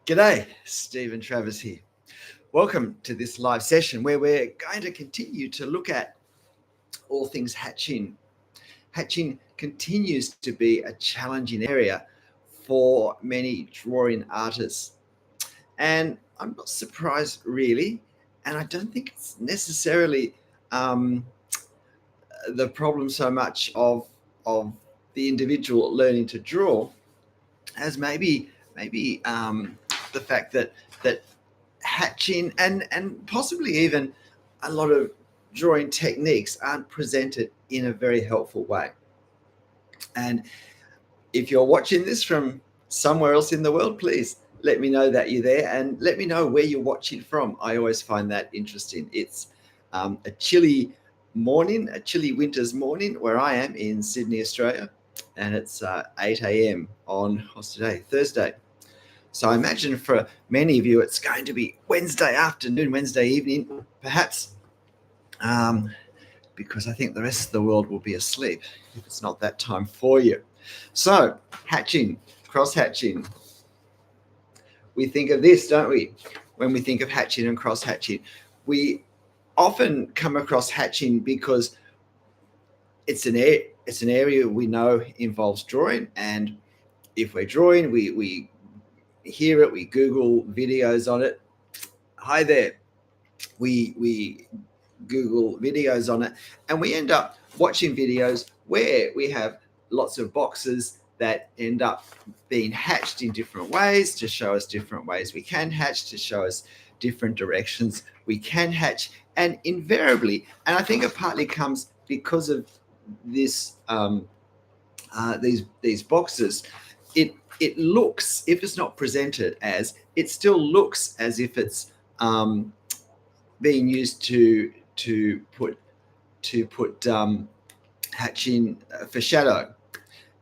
G'day, Stephen Travers here. Welcome to this live session where we're going to continue to look at all things hatching. Hatching continues to be a challenging area for many drawing artists. And I'm not surprised really, and I don't think it's necessarily the problem so much of the individual learning to draw as maybe the fact that hatching and possibly even a lot of drawing techniques aren't presented in a very helpful way. And if you're watching this from somewhere else in the world, please let me know that you're there and let me know where you're watching from. I always find that interesting. It's a chilly morning, a chilly winter's morning where I am in Sydney, Australia, and it's 8 a.m. on what's today, Thursday. So I imagine for many of you, it's going to be Wednesday afternoon, Wednesday evening, perhaps, because I think the rest of the world will be asleep if it's not that time for you. So hatching, cross-hatching. We think of this, don't we? When we think of hatching and cross-hatching, we often come across hatching because it's an area we know involves drawing, and if we're drawing, we hear it, we Google videos on it. Hi there. We Google videos on it, and we end up watching videos where we have lots of boxes that end up being hatched in different ways to show us different ways we can hatch, to show us different directions we can hatch. And invariably, and I think it partly comes because of this these boxes, it looks, if it's not presented as, it still looks as if it's being used to put hatching for shadow,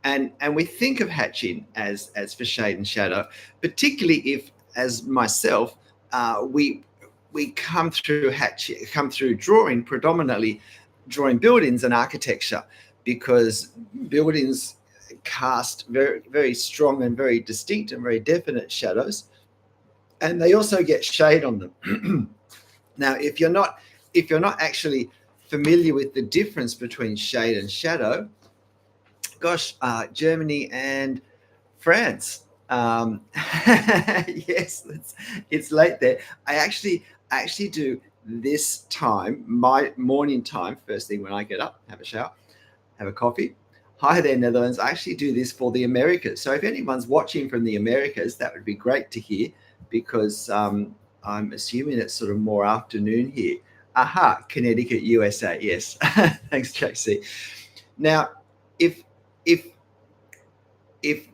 and we think of hatching as for shade and shadow, particularly if, as myself, we come through drawing, predominantly drawing buildings and architecture, because buildings cast very, very strong and very distinct and very definite shadows, and they also get shade on them. Now, if you're not actually familiar with the difference between shade and shadow, gosh, Germany and France. Yes, it's late there. I actually do this time, my morning time, first thing when I get up, have a shower, have a coffee. Hi there, Netherlands. I actually do this for the Americas. So if anyone's watching from the Americas, that would be great to hear, because I'm assuming it's sort of more afternoon here. Aha, Connecticut, USA. Yes. Thanks, JC. Now, if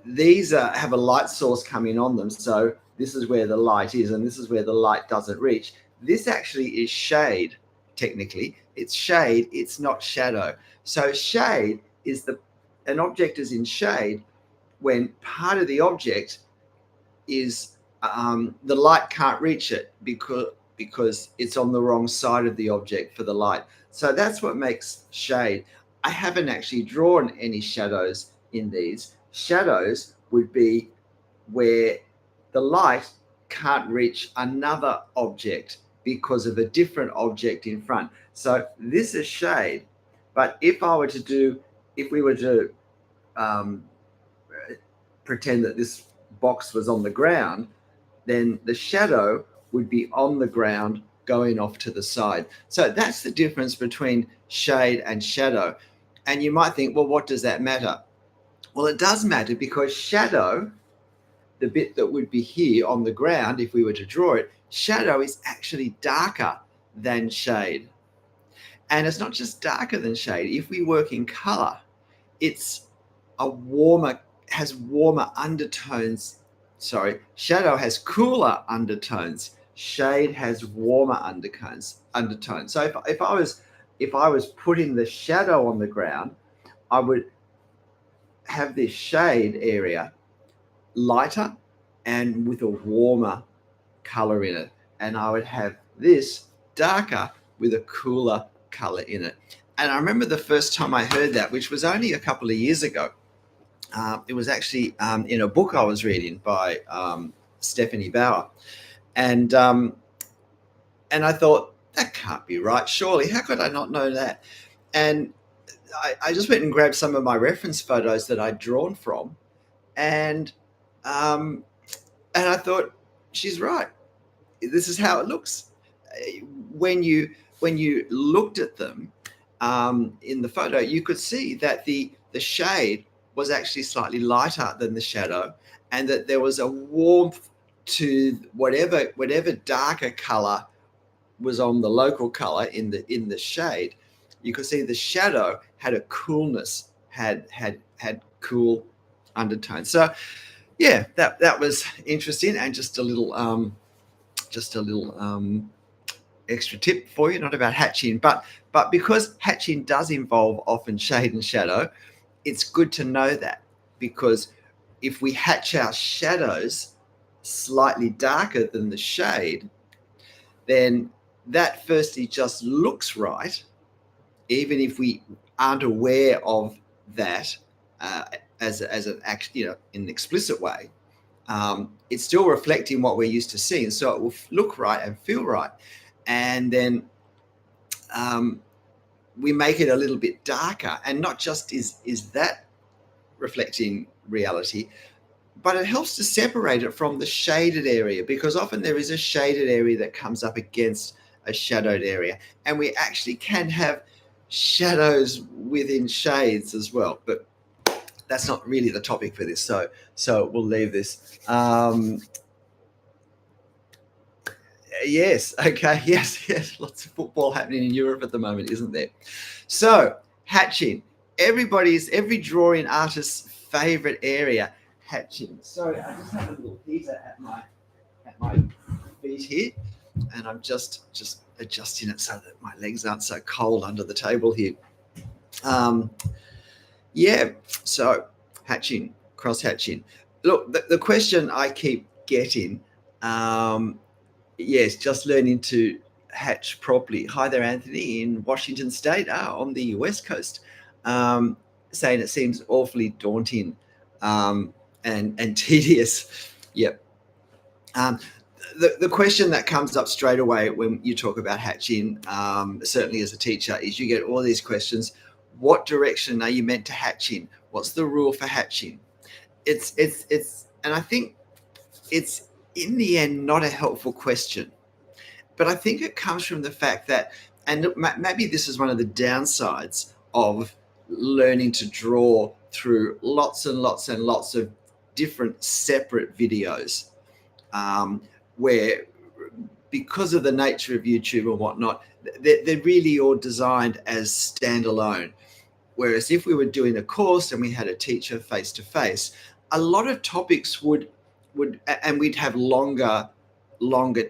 these have a light source coming on them, so this is where the light is and this is where the light doesn't reach, this actually is shade. Technically, it's shade, it's not shadow. So shade is an object is in shade when part of the object is the light can't reach it because it's on the wrong side of the object for the light. So that's what makes shade. I haven't actually drawn any shadows in these. Shadows would be where the light can't reach another object because of a different object in front. So this is shade. But if we were to pretend that this box was on the ground, then the shadow would be on the ground going off to the side. So that's the difference between shade and shadow. And you might think, well, what does that matter? Well, it does matter, because shadow, the bit that would be here on the ground, if we were to draw it, shadow is actually darker than shade. And it's not just darker than shade. If we work in color, it's has warmer undertones. Sorry, shadow has cooler undertones. Shade has warmer undertones. So if I was putting the shadow on the ground, I would have this shade area lighter and with a warmer color in it, and I would have this darker with a cooler color in it. And I remember the first time I heard that, which was only a couple of years ago. It was actually in a book I was reading by Stephanie Bauer. And I thought, that can't be right, surely. How could I not know that? And I just went and grabbed some of my reference photos that I'd drawn from, and I thought, she's right. This is how it looks. When you looked at them in the photo, you could see that the shade was actually slightly lighter than the shadow, and that there was a warmth to whatever darker color was on the local color in the shade. You could see the shadow had a coolness, had cool undertones. So yeah, that was interesting, and just a little extra tip for you, not about hatching, but because hatching does involve often shade and shadow, it's good to know that, because if we hatch our shadows slightly darker than the shade, then that firstly just looks right, even if we aren't aware of that as an act, in an explicit way. It's still reflecting what we're used to seeing, so it will look right and feel right. And then we make it a little bit darker, and not just is that reflecting reality, but it helps to separate it from the shaded area, because often there is a shaded area that comes up against a shadowed area, and we actually can have shadows within shades as well. But that's not really the topic for this, so we'll leave this. Yes, okay, yes, lots of football happening in Europe at the moment, isn't there? So hatching, every drawing artist's favorite area, hatching. So I just have a little heater at my feet here, and I'm just adjusting it so that my legs aren't so cold under the table here. Yeah, so hatching, cross hatching. Look, the question I keep getting, yes, just learning to hatch properly. Hi there, Anthony, in Washington State, on the West Coast, saying it seems awfully daunting and tedious. Yep. The question that comes up straight away when you talk about hatching, certainly as a teacher, is you get all these questions. What direction are you meant to hatch in? What's the rule for hatching? It's and I think it's in the end not a helpful question, but I think it comes from the fact that, and maybe this is one of the downsides of learning to draw through lots and lots and lots of different separate videos, where, because of the nature of YouTube and whatnot, they're really all designed as standalone. Whereas if we were doing a course and we had a teacher face to face, a lot of topics would and we'd have longer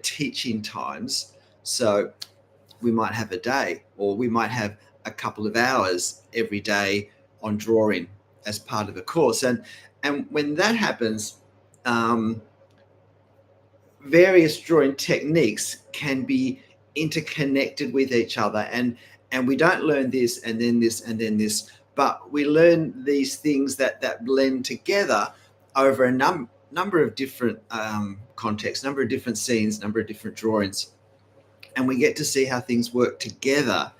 teaching times. So we might have a day, or we might have a couple of hours every day on drawing as part of a course. And when that happens, various drawing techniques can be interconnected with each other, and we don't learn this and then this and then this, but we learn these things that blend together over a number of different contexts, number of different scenes, number of different drawings, and we get to see how things work together.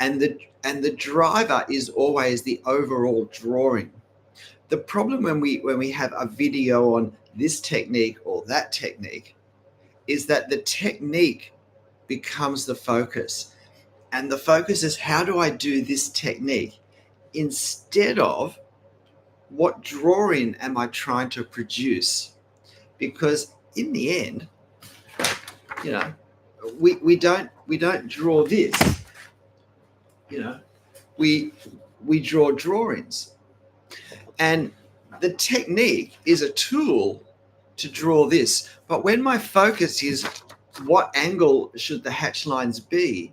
And the driver is always the overall drawing. The problem when we have a video on this technique or that technique is that the technique becomes the focus, and the focus is, how do I do this technique, instead of what drawing am I trying to produce? Because in the end, we don't draw this, we draw drawings, and the technique is a tool to draw this. But when my focus is what angle should the hatch lines be,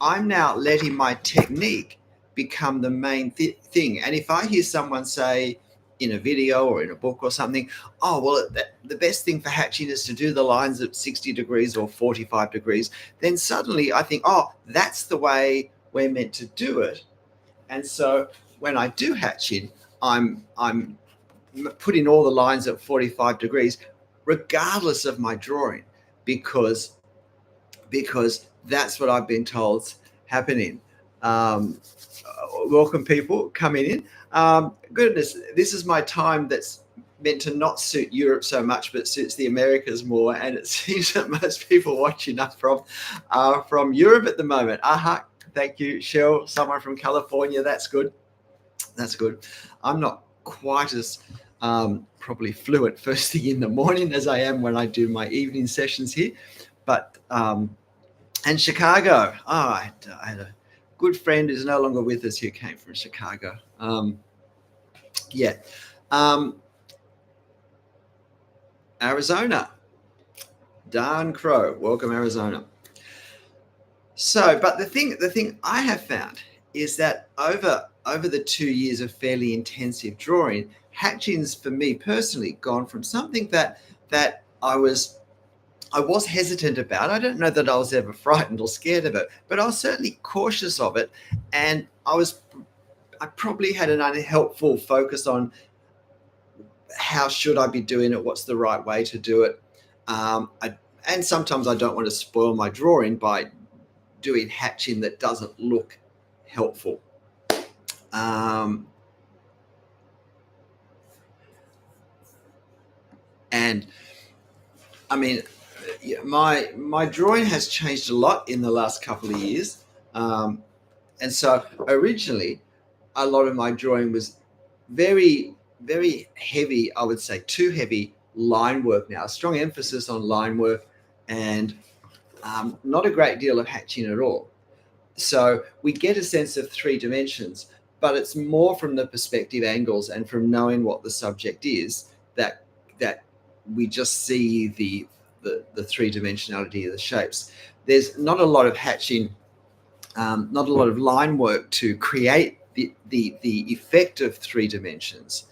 I'm now letting my technique become the main thing. And if I hear someone say in a video or in a book or something, oh, well, the best thing for hatching is to do the lines at 60 degrees or 45 degrees, then suddenly I think, oh, that's the way we're meant to do it. And so when I do hatching, I'm putting all the lines at 45 degrees, regardless of my drawing, because that's what I've been told's happening. Welcome people coming in. Goodness, this is my time that's meant to not suit Europe so much, but suits the Americas more. And it seems that most people watching us are from Europe at the moment. Thank you, Cheryl. Someone from California. That's good. That's good. I'm not quite as probably fluent first thing in the morning as I am when I do my evening sessions here. But and Chicago. I had a good friend who's no longer with us who came from Chicago. Arizona. Dan Crow. Welcome, Arizona. So, but the thing I have found is that over the 2 years of fairly intensive drawing, hatching's for me personally gone from something that I was hesitant about. I don't know that I was ever frightened or scared of it, but I was certainly cautious of it, and I probably had an unhelpful focus on how should I be doing it, what's the right way to do it, and sometimes I don't want to spoil my drawing by doing hatching that doesn't look helpful. And I mean, my drawing has changed a lot in the last couple of years. And so originally, a lot of my drawing was very, very heavy, I would say too heavy line work now, a strong emphasis on line work, and not a great deal of hatching at all. So we get a sense of 3 dimensions, but it's more from the perspective angles and from knowing what the subject is that we just see the 3-dimensionality of the shapes. There's not a lot of hatching, not a lot of line work to create the effect of 3 dimensions.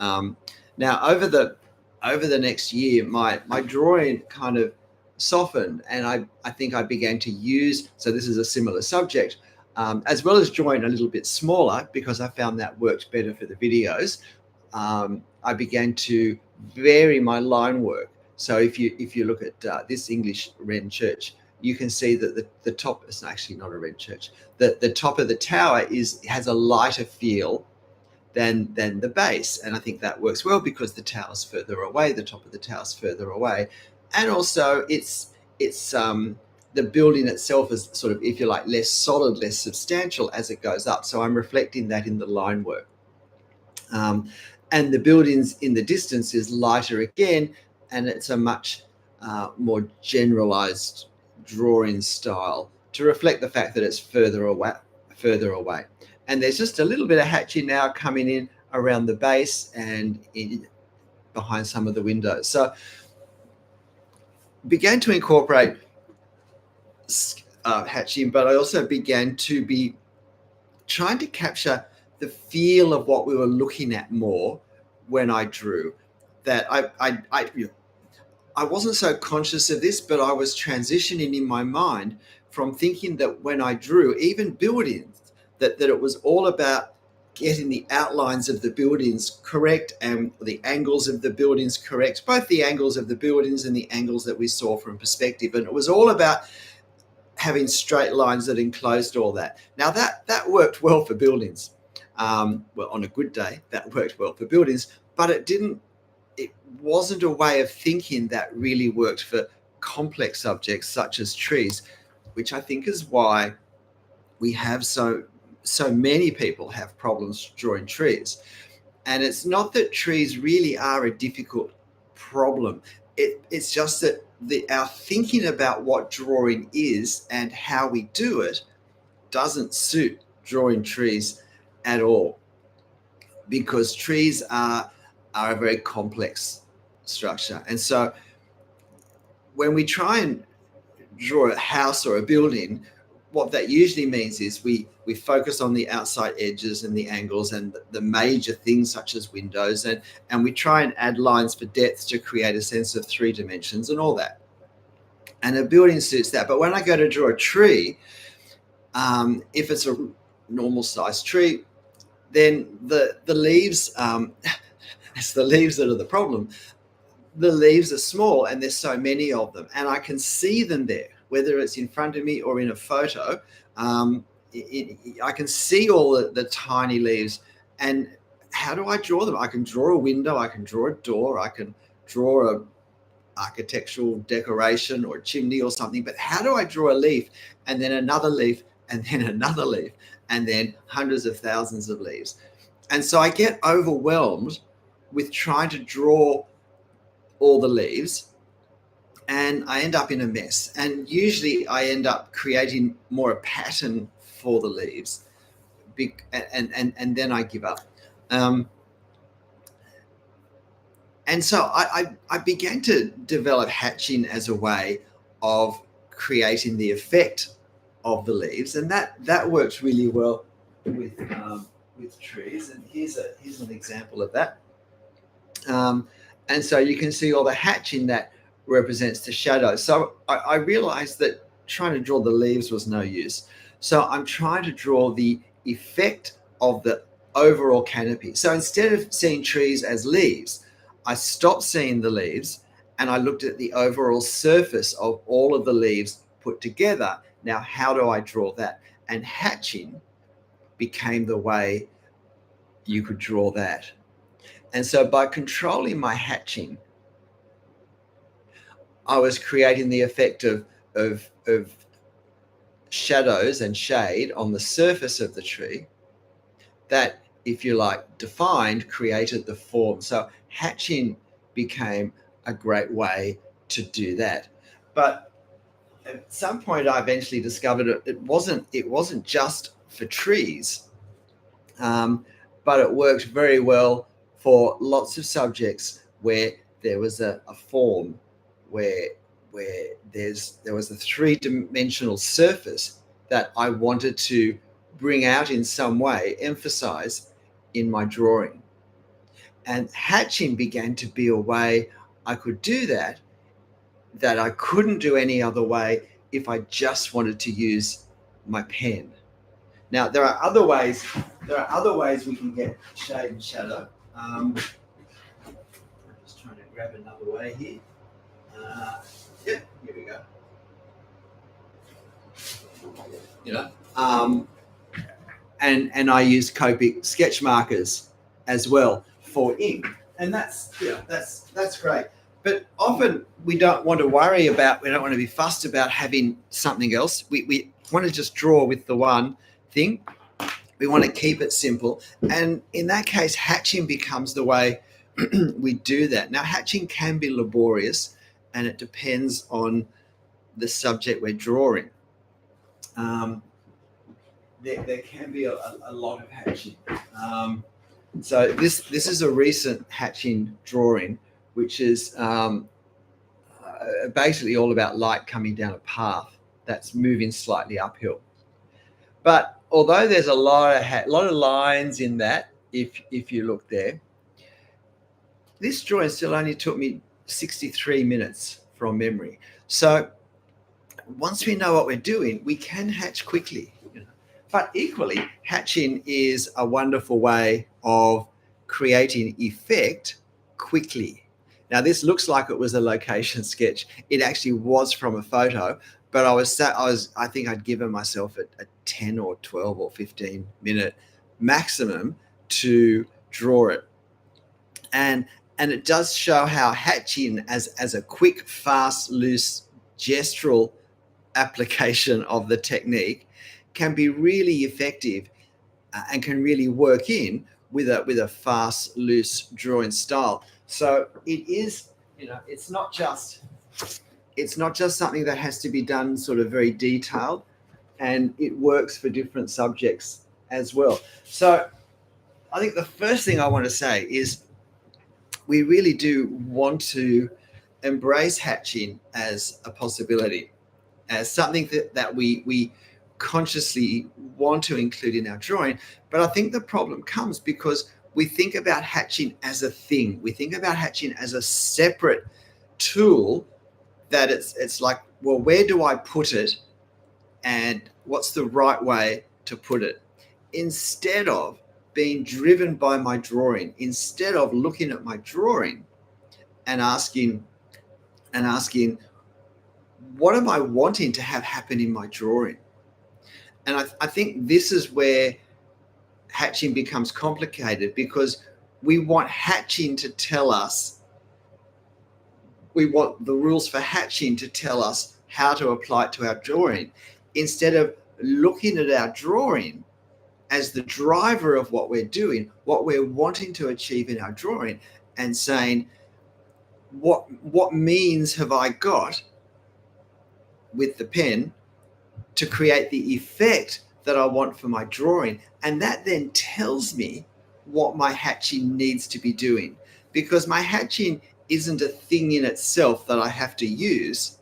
Now over the next year, my drawing kind of softened, and I think I began to use, so this is a similar subject, as well as drawing a little bit smaller because I found that worked better for the videos. I began to vary my line work. So if you look at this English Wren church, you can see that the top is actually not a Wren church. The top of the tower has a lighter feel than the base, and I think that works well because the tower's further away, the top of the tower's further away, and also it's the building itself is sort of, if you like, less solid, less substantial as it goes up. So I'm reflecting that in the line work. And the buildings in the distance is lighter again, and it's a much more generalized drawing style to reflect the fact that it's further away. And there's just a little bit of hatching now coming in around the base and behind some of the windows. So began to incorporate hatching, but I also began to be trying to capture the feel of what we were looking at more when I drew. That I wasn't so conscious of this, but I was transitioning in my mind from thinking that when I drew, even buildings, that it was all about getting the outlines of the buildings correct and the angles of the buildings correct, both the angles of the buildings and the angles that we saw from perspective. And it was all about having straight lines that enclosed all that. Now that worked well for buildings. Well, on a good day, that worked well for buildings, but it wasn't a way of thinking that really worked for complex subjects such as trees, which I think is why we have so many people have problems drawing trees. And it's not that trees really are a difficult problem. It's just that our thinking about what drawing is and how we do it doesn't suit drawing trees at all, because trees are a very complex structure. And so when we try and draw a house or a building, what that usually means is we focus on the outside edges and the angles and the major things such as windows, and we try and add lines for depth to create a sense of 3 dimensions and all that. And a building suits that. But when I go to draw a tree, if it's a normal sized tree, then the leaves, it's the leaves that are the problem. the leaves are small and there's so many of them, and I can see them there, whether it's in front of me or in a photo. I can see all the tiny leaves. And how do I draw them? I can draw a window, I can draw a door, I can draw a architectural decoration or a chimney or something, but how do I draw a leaf and then another leaf and then another leaf and then hundreds of thousands of leaves? And so I get overwhelmed with trying to draw all the leaves, and I end up in a mess. And usually I end up creating more a pattern for the leaves, and then I give up. And so I began to develop hatching as a way of creating the effect of the leaves, and that works really well with trees. And here's an example of that. And so you can see all the hatching that represents the shadow. So I realized that trying to draw the leaves was no use. So I'm trying to draw the effect of the overall canopy. So instead of seeing trees as leaves, I stopped seeing the leaves and I looked at the overall surface of all of the leaves put together. Now, how do I draw that? And hatching became the way you could draw that. And so by controlling my hatching, I was creating the effect of shadows and shade on the surface of the tree that, if you like, defined, created the form. So hatching became a great way to do that. But at some point I eventually discovered it wasn't just for trees, but it worked very well for lots of subjects where there was a form, where there was a three-dimensional surface that I wanted to bring out in some way, emphasize in my drawing. And hatching began to be a way I could do that I couldn't do any other way if I just wanted to use my pen. Now, there are other ways we can get shade and shadow. I'm just trying to grab another way here. Yeah, here we go. You know, and I use Copic sketch markers as well for ink, and that's great. But often we don't want to be fussed about having something else. We want to just draw with the one thing. We want to keep it simple, and in that case, hatching becomes the way we do that. Now, hatching can be laborious, and it depends on the subject we're drawing. There can be a lot of hatching. So this is a recent hatching drawing, which is basically all about light coming down a path that's moving slightly uphill. But although there's a lot of lines in that, if you look there, this drawing still only took me 63 minutes from memory. So once we know what we're doing, we can hatch quickly. But equally, hatching is a wonderful way of creating effect quickly. Now, this looks like it was a location sketch. It actually was from a photo, but I think I'd given myself a 10 or 12 or 15 minute maximum to draw it. And it does show how hatching as a quick, fast, loose gestural application of the technique can be really effective and can really work in with a fast, loose drawing style. So it is, it's not just something that has to be done sort of very detailed, and it works for different subjects as well. So I think the first thing I want to say is we really do want to embrace hatching as a possibility, as something that we consciously want to include in our drawing. But I think the problem comes because we think about hatching as a thing. We think about hatching as a separate tool that it's like, well, where do I put it and what's the right way to put it? Instead of being driven by my drawing, instead of looking at my drawing and asking, what am I wanting to have happen in my drawing? And I think this is where hatching becomes complicated, because we want hatching to tell us, we want the rules for hatching to tell us how to apply it to our drawing, instead of looking at our drawing as the driver of what we're doing, what we're wanting to achieve in our drawing, and saying, what means have I got with the pen to create the effect that I want for my drawing? And that then tells me what my hatching needs to be doing, because my hatching isn't a thing in itself that I have to use.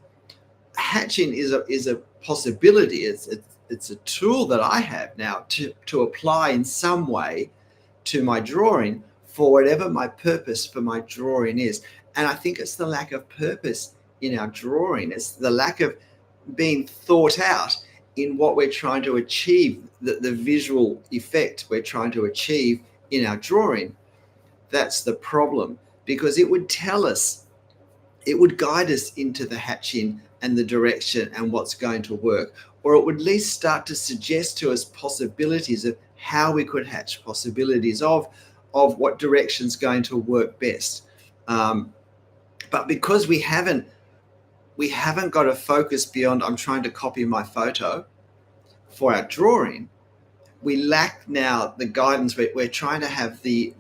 Hatching is a possibility. It's a tool that I have now to apply in some way to my drawing for whatever my purpose for my drawing is. And I think it's the lack of purpose in our drawing. It's the lack of being thought out in what we're trying to achieve, the visual effect we're trying to achieve in our drawing. That's the problem, because it would tell us, it would guide us into the hatching and the direction and what's going to work, or it would at least start to suggest to us possibilities of how we could hatch, possibilities of what direction's going to work best. But because we haven't got a focus beyond, I'm trying to copy my photo for our drawing, we lack now the guidance. We're trying to have the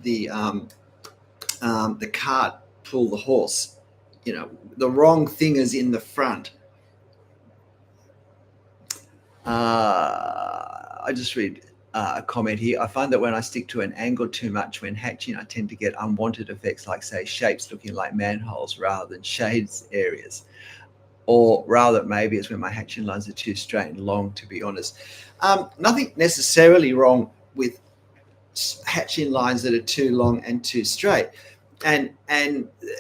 cart pull the horse. The wrong thing is in the front. I just read a comment here. I find that when I stick to an angle too much when hatching, I tend to get unwanted effects, like, say, shapes looking like manholes rather than shades areas. Or rather, maybe it's when my hatching lines are too straight and long, to be honest. Nothing necessarily wrong with hatching lines that are too long and too straight. And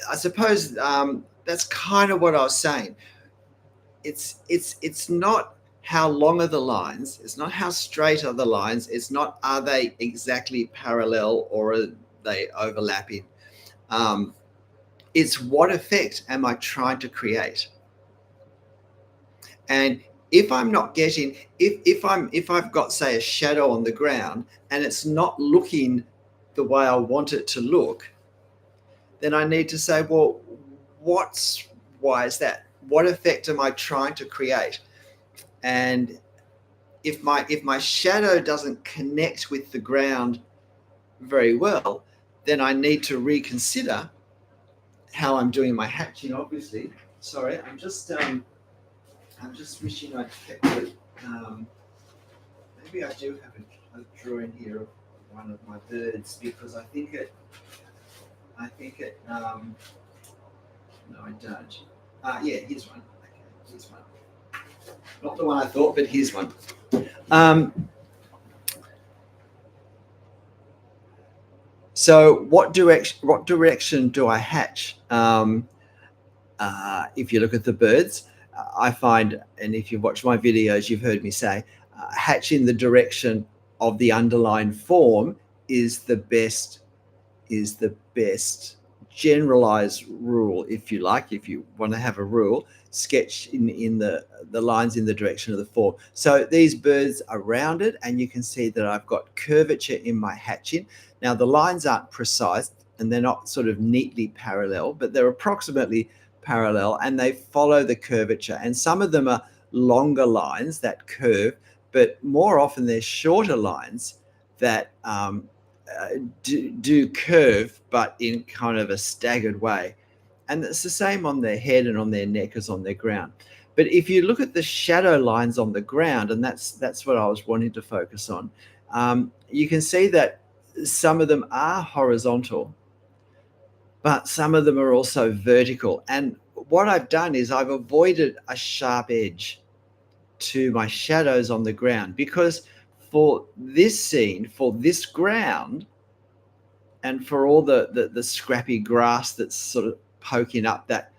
I suppose that's kind of what I was saying. It's not how long are the lines, it's not how straight are the lines, it's not are they exactly parallel or are they overlapping. It's what effect am I trying to create? And if I'm not getting, if I've got, say, a shadow on the ground and it's not looking the way I want it to look, then I need to say, well, why is that? What effect am I trying to create? And if my shadow doesn't connect with the ground very well, then I need to reconsider how I'm doing my hatching, obviously. Sorry, I'm just wishing I'd kept it. Maybe I do have a drawing here of one of my birds, because I think it. No, I don't. Yeah, here's one. Okay, here's one. Not the one I thought, but here's one. So what direction do I hatch? If you look at the birds, I find, and if you've watched my videos, you've heard me say, hatching the direction of the underlying form is the best generalized rule, if you like. If you want to have a rule, sketch in the lines in the direction of the form. So these birds are rounded, and you can see that I've got curvature in my hatching. Now the lines aren't precise and they're not sort of neatly parallel, but they're approximately parallel, and they follow the curvature. And some of them are longer lines that curve, but more often they're shorter lines that do curve, but in kind of a staggered way. And it's the same on their head and on their neck as on their ground. But if you look at the shadow lines on the ground, and that's what I was wanting to focus on, you can see that some of them are horizontal, but some of them are also vertical. And what I've done is I've avoided a sharp edge to my shadows on the ground, because for this scene, for this ground, and for all the scrappy grass that's sort of poking up that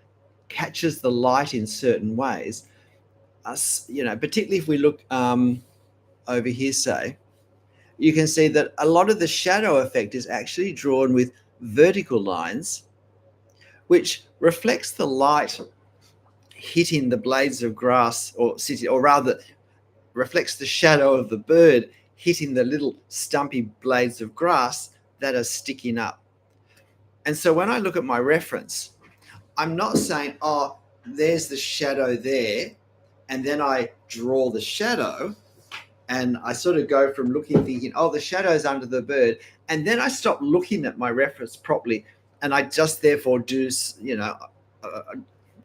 catches the light in certain ways, particularly if we look over here, say, you can see that a lot of the shadow effect is actually drawn with vertical lines, which reflects the light hitting the blades of grass, or rather reflects the shadow of the bird hitting the little stumpy blades of grass that are sticking up. And so when I look at my reference, I'm not saying, oh, there's the shadow there, and then I draw the shadow, and I sort of go from looking, thinking, oh, the shadow's under the bird, and then I stop looking at my reference properly, and I just therefore do,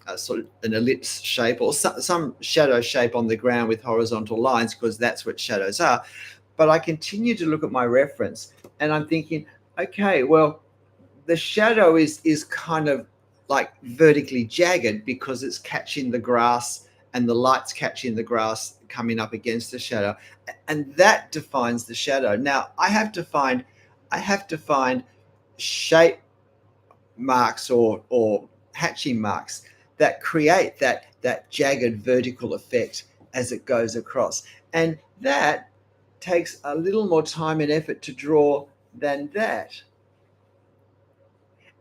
a sort of an ellipse shape or some shadow shape on the ground with horizontal lines, because that's what shadows are. But I continue to look at my reference, and I'm thinking, okay, well, the shadow is kind of like vertically jagged because it's catching the grass, and the light's catching the grass coming up against the shadow, and that defines the shadow. Now I have to find shape marks or hatching marks that create that jagged vertical effect as it goes across, and that takes a little more time and effort to draw than that,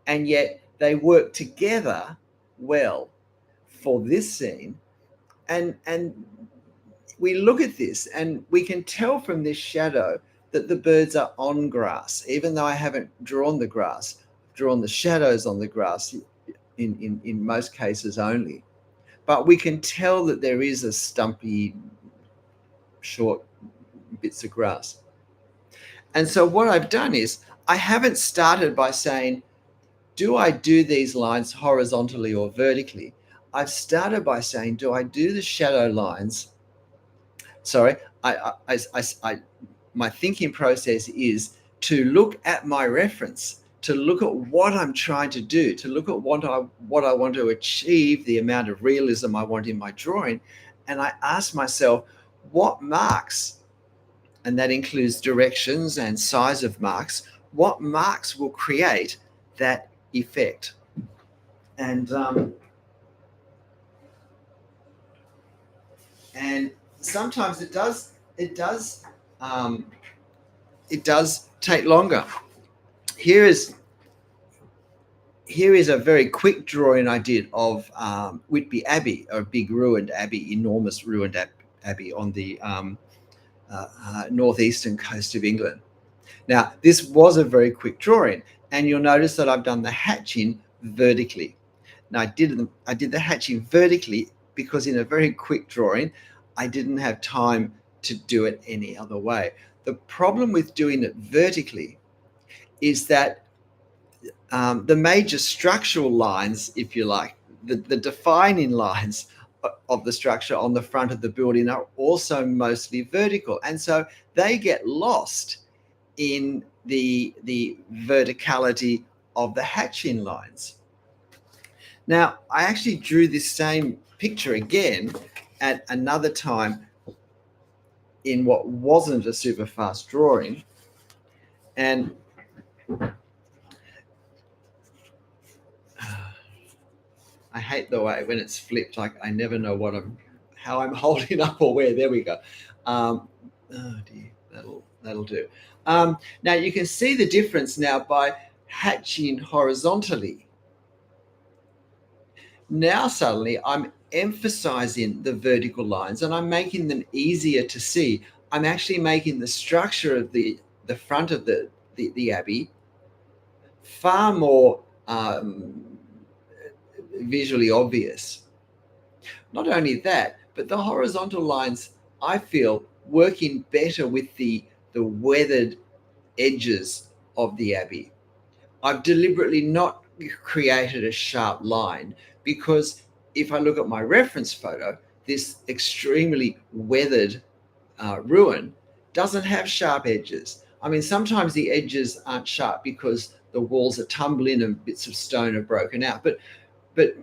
and yet they work together well for this scene. And we look at this and we can tell from this shadow that the birds are on grass, even though I haven't drawn the grass. I've drawn the shadows on the grass in most cases only, but we can tell that there is a stumpy short bits of grass. And so what I've done is, I haven't started by saying, do I do these lines horizontally or vertically? I've started by saying, do I do the shadow lines? Sorry, my thinking process is to look at my reference, to look at what I'm trying to do, to look at what I want to achieve, the amount of realism I want in my drawing. And I ask myself, what marks, and that includes directions and size of marks, what marks will create that effect? And sometimes it does take longer. Here is a very quick drawing I did of Whitby Abbey, a big ruined abbey, enormous ruined abbey on the northeastern coast of England. Now, this was a very quick drawing, and you'll notice that I've done the hatching vertically. Now, I did the hatching vertically because in a very quick drawing, I didn't have time to do it any other way. The problem with doing it vertically is that the major structural lines, if you like, the defining lines of the structure on the front of the building are also mostly vertical. And so they get lost in the verticality of the hatching lines. Now, I actually drew this same picture again at another time in what wasn't a super fast drawing. And I hate the way when it's flipped, like I never know how I'm holding up or where. There we go. Oh dear, that'll do. Now you can see the difference now by hatching horizontally. Now suddenly I'm emphasizing the vertical lines and I'm making them easier to see. I'm actually making the structure of the front of the abbey far more visually obvious. Not only that, but the horizontal lines, I feel, working better with the weathered edges of the abbey. I've deliberately not created a sharp line because if I look at my reference photo, this extremely weathered ruin doesn't have sharp edges. I mean, sometimes the edges aren't sharp because the walls are tumbling and bits of stone are broken out, but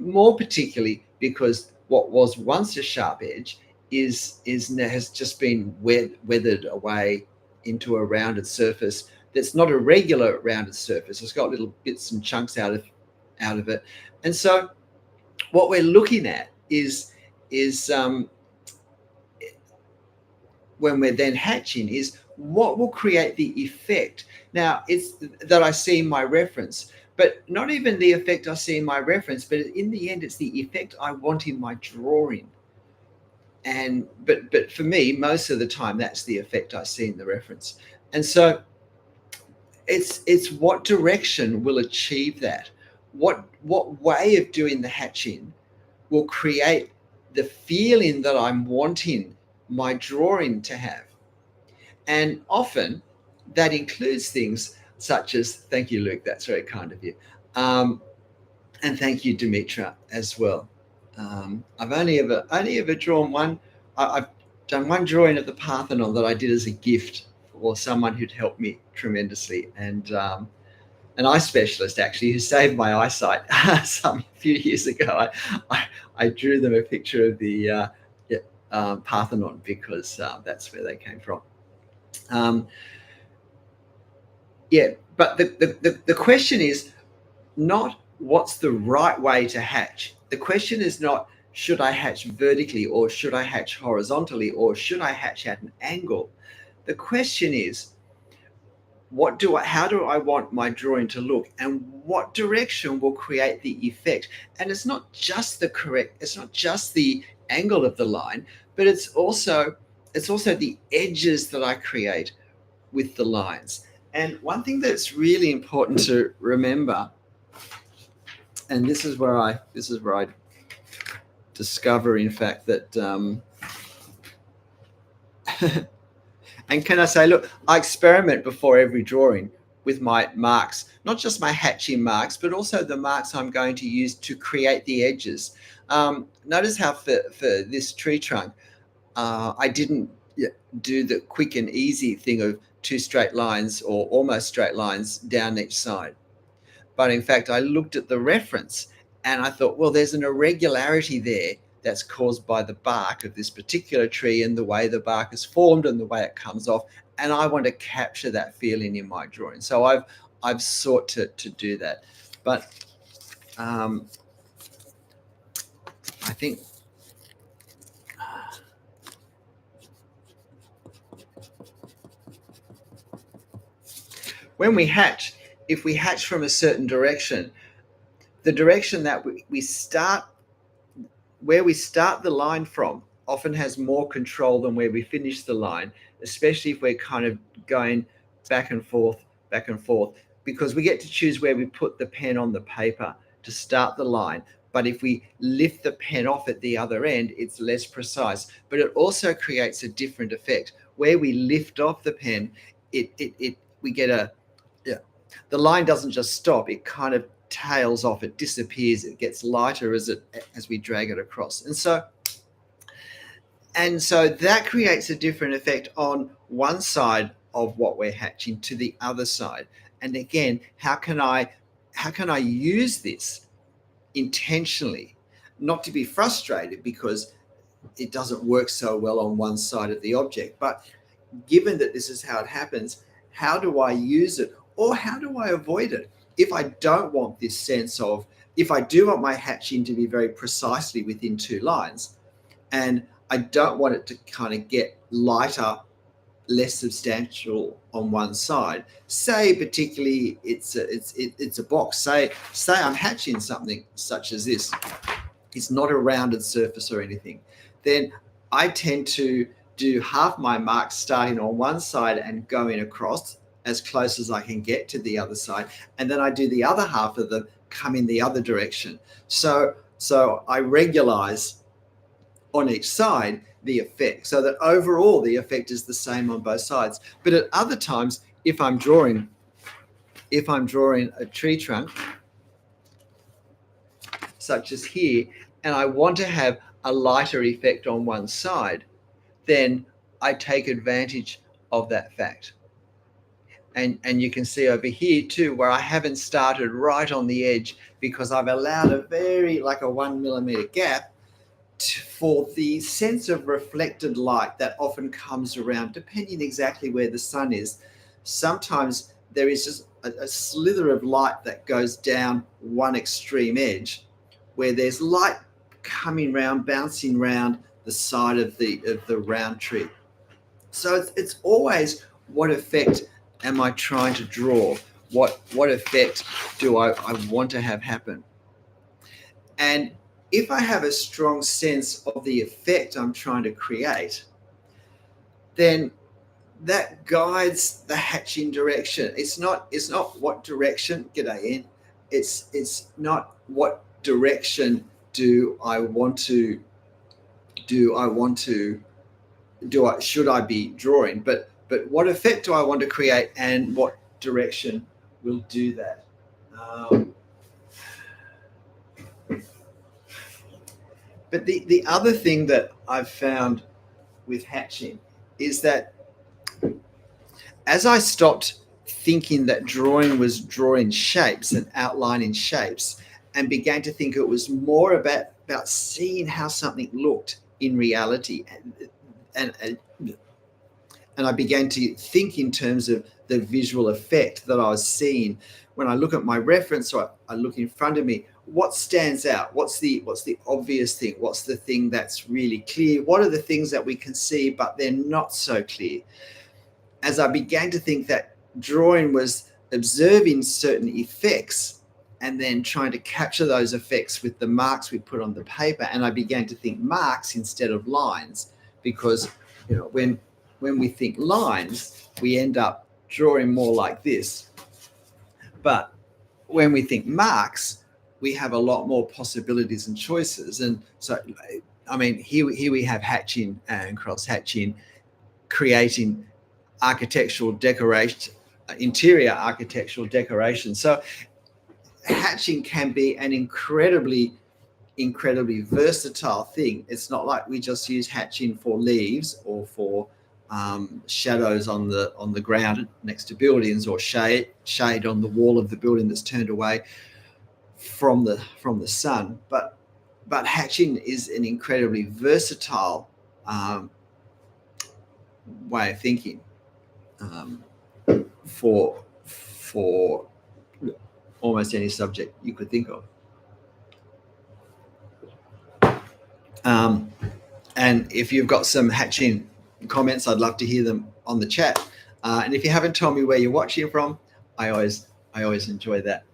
more particularly because what was once a sharp edge has just been weathered away into a rounded surface that's not a regular rounded surface. It's got little bits and chunks out of it. And so what we're looking at is when we're then hatching is what will create the effect. Now, it's that I see in my reference, but not even the effect I see in my reference, but in the end, it's the effect I want in my drawing. And but for me, most of the time, that's the effect I see in the reference. And so it's what direction will achieve that. What way of doing the hatching will create the feeling that I'm wanting my drawing to have. And often that includes things such as, thank you, Luke, that's very kind of you. And thank you, Dimitra, as well. I've only ever drawn one. I've done one drawing of the Parthenon that I did as a gift for someone who'd helped me tremendously, and an eye specialist actually who saved my eyesight some few years ago. I drew them a picture of the Parthenon because that's where they came from. Yeah, but the question is not what's the right way to hatch. The question is not should I hatch vertically or should I hatch horizontally or should I hatch at an angle. The question is how do I want my drawing to look, and what direction will create the effect. And it's not just the angle of the line, but it's also the edges that I create with the lines. And one thing that's really important to remember, and this is where I discover, in fact, that and can I say, look, I experiment before every drawing with my marks, not just my hatching marks, but also the marks I'm going to use to create the edges. Notice how for this tree trunk, I didn't do the quick and easy thing of two straight lines or almost straight lines down each side. But in fact, I looked at the reference and I thought, well, there's an irregularity there that's caused by the bark of this particular tree and the way the bark is formed and the way it comes off. And I want to capture that feeling in my drawing. So I've sought to do that. But I think when we hatch, if we hatch from a certain direction, the direction that we start, where we start the line from, often has more control than where we finish the line, especially if we're kind of going back and forth, because we get to choose where we put the pen on the paper to start the line. But if we lift the pen off at the other end, it's less precise. But it also creates a different effect. Where we lift off the pen, we get the line doesn't just stop, it kind of tails off, it disappears, it gets lighter as we drag it across. And so that creates a different effect on one side of what we're hatching to the other side. And again, how can I use this intentionally, not to be frustrated because it doesn't work so well on one side of the object, but given that this is how it happens, how do I use it, or how do I avoid it? If I don't want this sense of, if I do want my hatching to be very precisely within two lines, and I don't want it to kind of get lighter, less substantial on one side, say particularly it's a box, say I'm hatching something such as this, it's not a rounded surface or anything, then I tend to do half my marks starting on one side and going across as close as I can get to the other side, and then I do the other half of them come in the other direction. So I regularize on each side the effect, so that overall the effect is the same on both sides. But at other times, if I'm drawing a tree trunk such as here, and I want to have a lighter effect on one side, then I take advantage of that fact. And you can see over here too, where I haven't started right on the edge because I've allowed a very, like a 1 millimeter gap for the sense of reflected light that often comes around, depending exactly where the sun is. Sometimes there is just a slither of light that goes down one extreme edge where there's light coming round, bouncing round the side of the round tree. So it's always what effect am I trying to draw? What effect do I want to have happen? And if I have a strong sense of the effect I'm trying to create, then that guides the hatching direction. It's not what direction, g'day Ian. It's not what direction do I want to do I want to do I should I be drawing, but what effect do I want to create and what direction will do that. But the other thing that I've found with hatching is that as I stopped thinking that drawing was drawing shapes and outlining shapes and began to think it was more about seeing how something looked in reality, and I began to think in terms of the visual effect that I was seeing. When I look at my reference, or I look in front of me, what stands out? What's the obvious thing? What's the thing that's really clear? What are the things that we can see but they're not so clear? As I began to think that drawing was observing certain effects and then trying to capture those effects with the marks we put on the paper, and I began to think marks instead of lines, because when we think lines, we end up drawing more like this. But when we think marks, we have a lot more possibilities and choices. And so, I mean, here we have hatching and cross hatching, creating architectural decoration, interior architectural decoration. So hatching can be an incredibly versatile thing. It's not like we just use hatching for leaves or for shadows on the ground next to buildings, or shade on the wall of the building that's turned away from the sun. But hatching is an incredibly versatile way of thinking for almost any subject you could think of. And if you've got some hatching comments, I'd love to hear them on the chat. And if you haven't told me where you're watching from, I always enjoy that.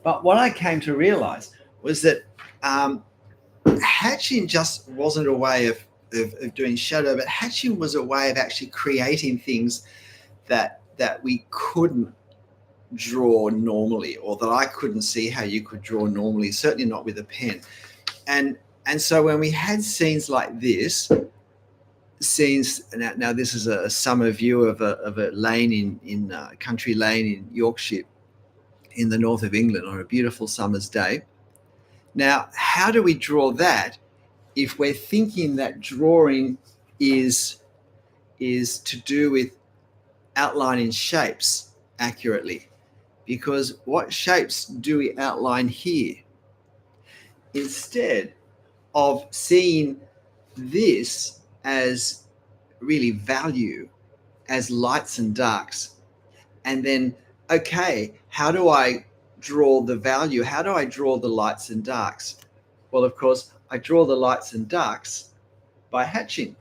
But what I came to realize was that hatching just wasn't a way of doing shadow, but hatching was a way of actually creating things that we couldn't draw normally, or that I couldn't see how you could draw normally, certainly not with a pen. And so when we had scenes like this, now this is a summer view of a lane in country lane in Yorkshire in the north of England on a beautiful summer's day. Now, how do we draw that if we're thinking that drawing is to do with outlining shapes accurately? Because what shapes do we outline here? Instead of seeing this as really value, as lights and darks, and then, okay, how do I draw the value? How do I draw the lights and darks? Well, of course, I draw the lights and darks by hatching,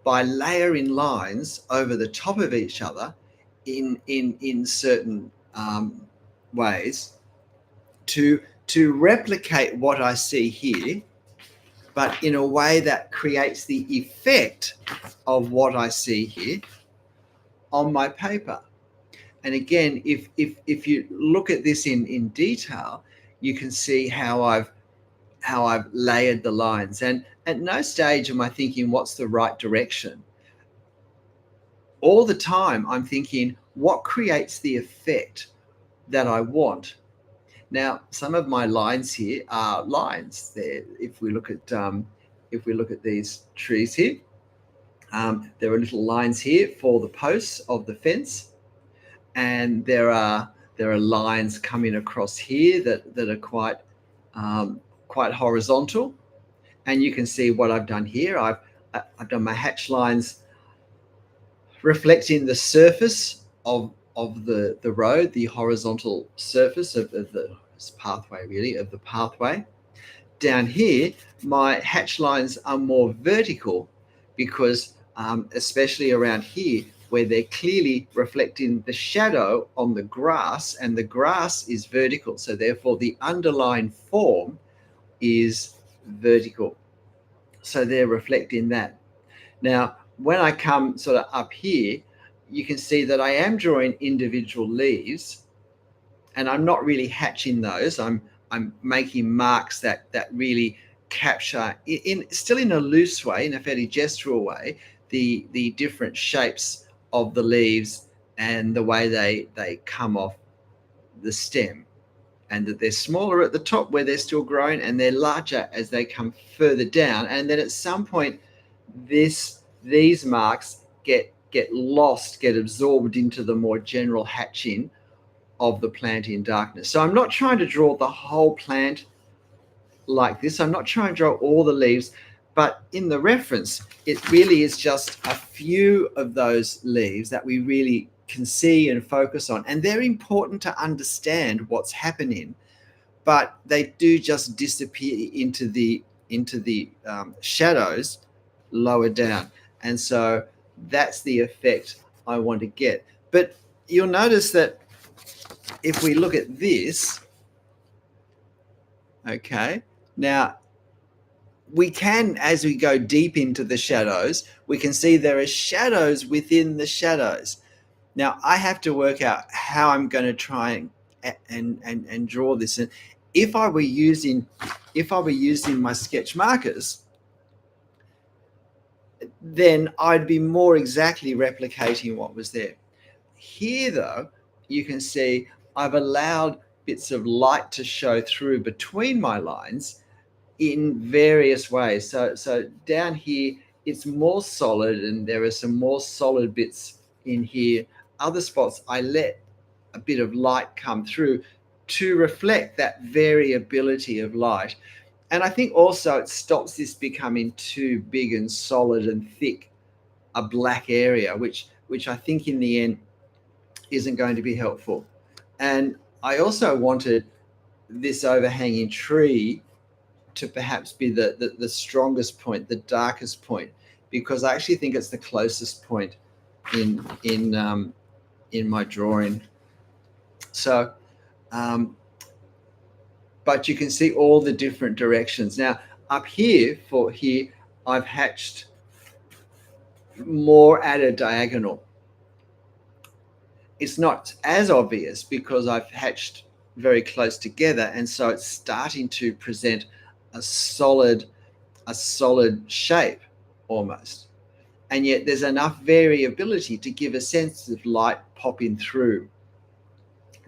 by layering lines over the top of each other in certain ways to replicate what I see here, but in a way that creates the effect of what I see here on my paper. And again, if you look at this in detail, you can see how I've layered the lines. And at no stage am I thinking, what's the right direction? All the time, I'm thinking, what creates the effect that I want? Now, some of my lines here are lines. There, if we look at these trees here, there are little lines here for the posts of the fence, and there are lines coming across here that are quite horizontal. And you can see what I've done here. I've done my hatch lines reflecting the surface of the road, the horizontal surface of the pathway, really, of the pathway. Down here, my hatch lines are more vertical because especially around here, where they're clearly reflecting the shadow on the grass, and the grass is vertical. So therefore the underlying form is vertical. So they're reflecting that. Now, when I come sort of up here, you can see that I am drawing individual leaves, and I'm not really hatching those. I'm making marks that really capture in still in a loose way, in a fairly gestural way, the different shapes of the leaves and the way they come off the stem, and that they're smaller at the top where they're still growing, and they're larger as they come further down. And then at some point, these marks get lost, get absorbed into the more general hatching of the plant in darkness. So I'm not trying to draw the whole plant like this. I'm not trying to draw all the leaves, but in the reference, it really is just a few of those leaves that we really can see and focus on. And they're important to understand what's happening, but they do just disappear into the shadows lower down. And so that's the effect I want to get. But you'll notice that if we look at this, okay, now we can, as we go deep into the shadows, we can see there are shadows within the shadows. Now I have to work out how I'm going to try and draw this. And if I were using my sketch markers, then I'd be more exactly replicating what was there. Here, though, you can see I've allowed bits of light to show through between my lines in various ways. So down here, it's more solid, and there are some more solid bits in here. Other spots, I let a bit of light come through to reflect that variability of light. And I think also it stops this becoming too big and solid and thick a black area, which I think in the end isn't going to be helpful. And I also wanted this overhanging tree to perhaps be the strongest point, the darkest point, because I actually think it's the closest point in my drawing. So, but you can see all the different directions. Now, up here, I've hatched more at a diagonal. It's not as obvious because I've hatched very close together, and so it's starting to present a solid shape almost. And yet there's enough variability to give a sense of light popping through.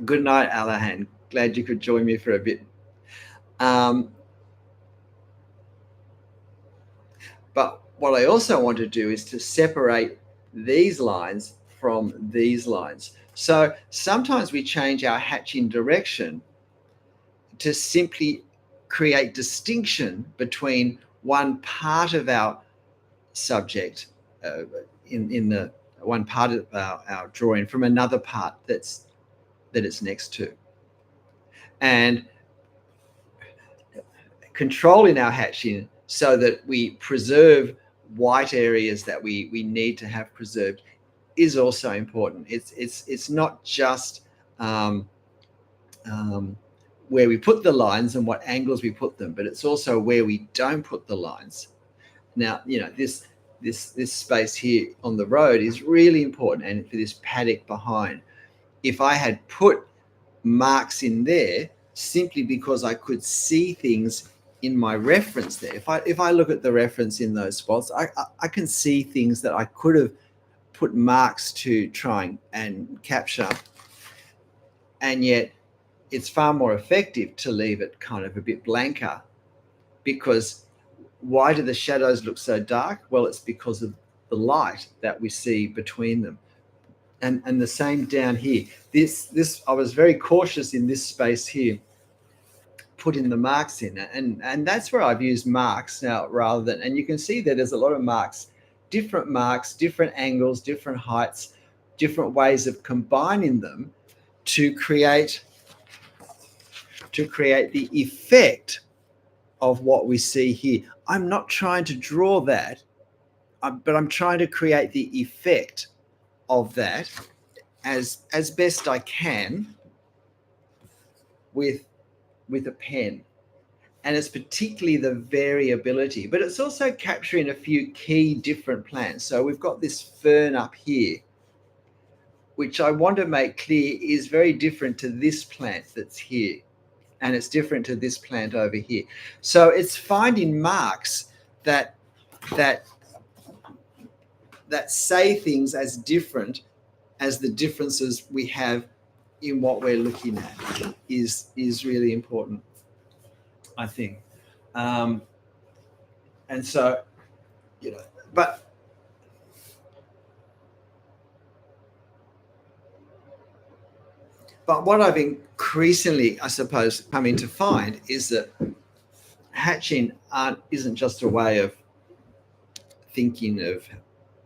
Good night, Alahan. Glad you could join me for a bit. But what I also want to do is to separate these lines from these lines. So sometimes we change our hatching direction to simply create distinction between one part of our subject in the one part of our drawing from another part that it's next to, and controlling our hatching so that we preserve white areas that we need to have preserved is also important. It's not just where we put the lines and what angles we put them, but it's also where we don't put the lines. Now, you know, this space here on the road is really important, and for this paddock behind, if I had put marks in there simply because I could see things in my reference there, if I look at the reference in those spots, I can see things that I could have put marks to try and capture, and yet it's far more effective to leave it kind of a bit blanker. Because why do the shadows look so dark? Well, it's because of the light that we see between them. And the same down here. This I was very cautious in this space here, putting the marks in, and that's where I've used marks now rather than, and you can see that there's a lot of marks, different angles, different heights, different ways of combining them to create the effect of what we see here. I'm not trying to draw that, but I'm trying to create the effect of that as best I can with a pen. And it's particularly the variability, but it's also capturing a few key different plants. So we've got this fern up here, which I want to make clear is very different to this plant that's here. And it's different to this plant over here. So it's finding marks that that that say things as different as the differences we have in what we're looking at is really important, I think. And so, but what I've increasingly, I suppose, coming to find is that hatching isn't just a way of thinking of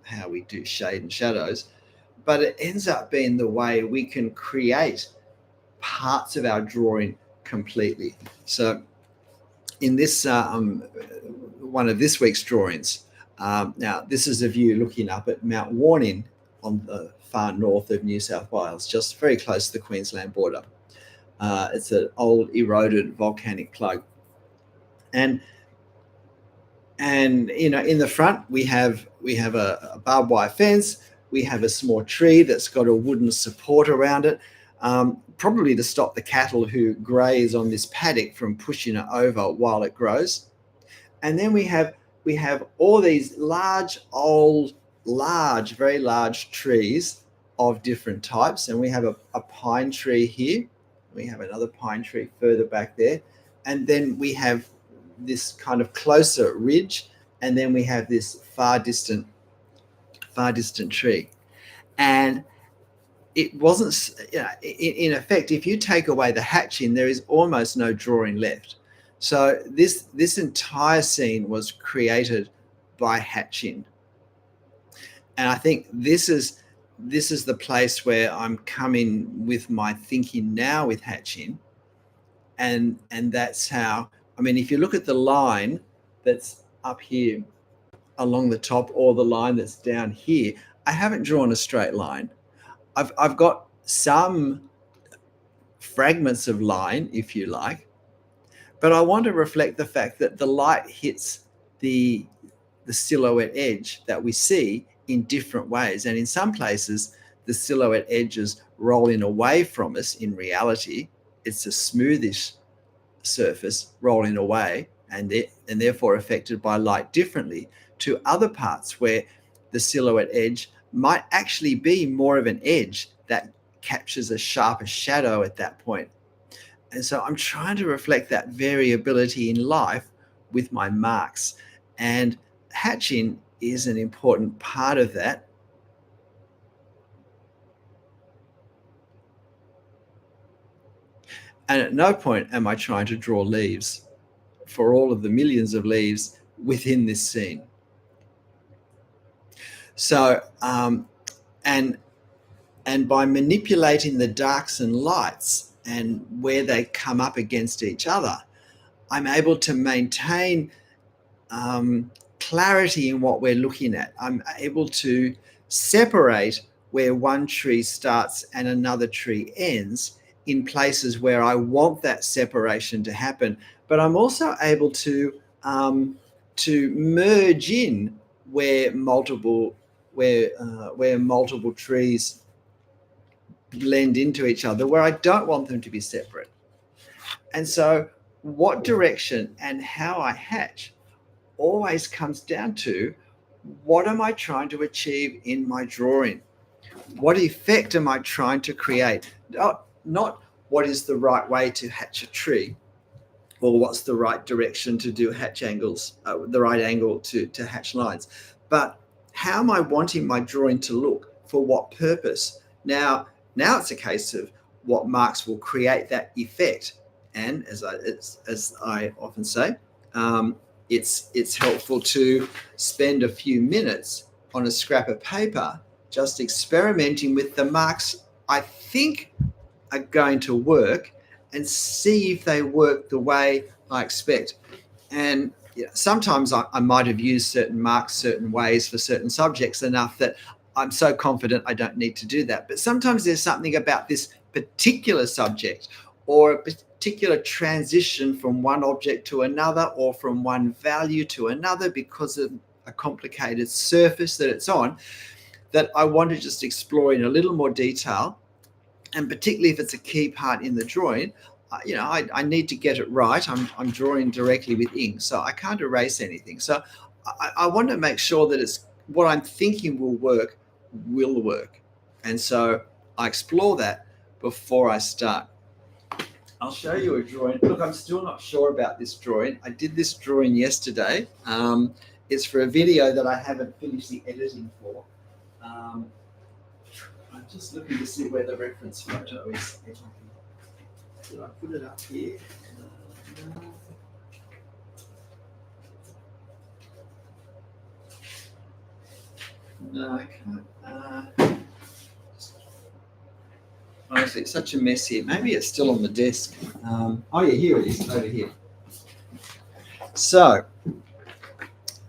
how we do shade and shadows, but it ends up being the way we can create parts of our drawing completely. So in this one of this week's drawings, now this is a view looking up at Mount Warning on the far north of New South Wales, just very close to the Queensland border. It's an old eroded volcanic plug. And in the front we have a barbed wire fence. We have a small tree that's got a wooden support around it, probably to stop the cattle who graze on this paddock from pushing it over while it grows. And then we have all these very large trees of different types. And we have a pine tree here. We have another pine tree further back there. And then we have this kind of closer ridge. And then we have this far distant tree. And it wasn't, in effect, if you take away the hatching, there is almost no drawing left. So this entire scene was created by hatching. And I think this is the place where I'm coming with my thinking now with hatching. And that's how, if you look at the line that's up here along the top, or the line that's down here, I haven't drawn a straight line. I've got some fragments of line, if you like, but I want to reflect the fact that the light hits the silhouette edge that we see in different ways. And in some places, the silhouette edge is rolling away from us. In reality, it's a smoothish surface rolling away, and therefore affected by light differently to other parts where the silhouette edge might actually be more of an edge that captures a sharper shadow at that point. And so I'm trying to reflect that variability in life with my marks. And hatching is an important part of that. And at no point am I trying to draw leaves for all of the millions of leaves within this scene. So, and by manipulating the darks and lights and where they come up against each other, I'm able to maintain clarity in what we're looking at. I'm able to separate where one tree starts and another tree ends in places where I want that separation to happen. But I'm also able to merge in where multiple trees blend into each other, where I don't want them to be separate. And so what direction and how I hatch always comes down to, what am I trying to achieve in my drawing? What effect am I trying to create? Not what is the right way to hatch a tree, or what's the right direction to do hatch angles, the right angle to hatch lines, but how am I wanting my drawing to look? For what purpose? Now it's a case of what marks will create that effect. And as I often say, it's helpful to spend a few minutes on a scrap of paper just experimenting with the marks I think are going to work, and see if they work the way I expect. And sometimes I might have used certain marks certain ways for certain subjects enough that I'm so confident I don't need to do that. But sometimes there's something about this particular subject or a particular transition from one object to another or from one value to another because of a complicated surface that it's on, that I want to just explore in a little more detail. And particularly if it's a key part in the drawing, I need to get it right. I'm drawing directly with ink, so I can't erase anything. So I want to make sure that it's what I'm thinking will work. And so I explore that before I start. I'll show you a drawing. Look, I'm still not sure about this drawing. I did this drawing yesterday. It's for a video that I haven't finished the editing for. I'm just looking to see where the reference photo is. Did I put it up here? No, I can't. Honestly, it's such a mess here. Maybe it's still on the desk. Oh yeah, here it is, over here. So,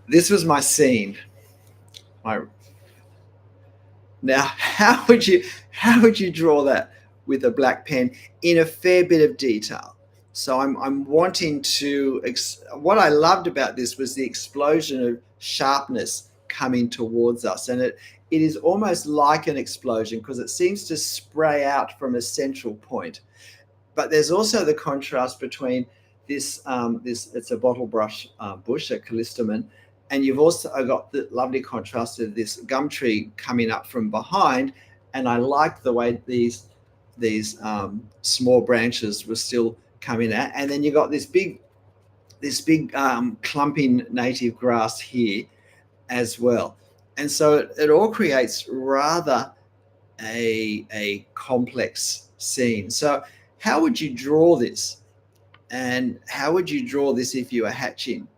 this was my scene. Now, how would you draw that with a black pen in a fair bit of detail? So I'm wanting to. What I loved about this was the explosion of sharpness coming towards us, and it is almost like an explosion because it seems to spray out from a central point. But there's also the contrast between this it's a bottle brush bush, a callistemon, and you've also got the lovely contrast of this gum tree coming up from behind. And I like the way these small branches were still coming out. And then you got this big clumping native grass here as well. And so it all creates rather a complex scene. So how would you draw this? And how would you draw this if you were hatching?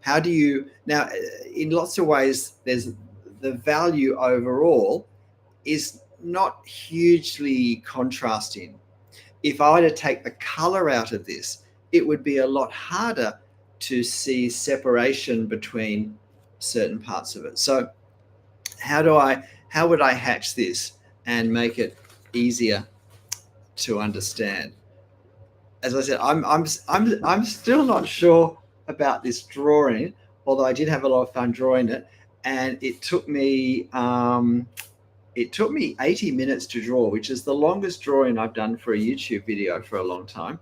How do you, now in lots of ways, there's the value overall is not hugely contrasting. If I were to take the color out of this, it would be a lot harder to see separation between certain parts of it. So how would I hatch this and make it easier to understand? As I said, I'm still not sure about this drawing, although I did have a lot of fun drawing it, and it took me 80 minutes to draw, which is the longest drawing I've done for a YouTube video for a long time.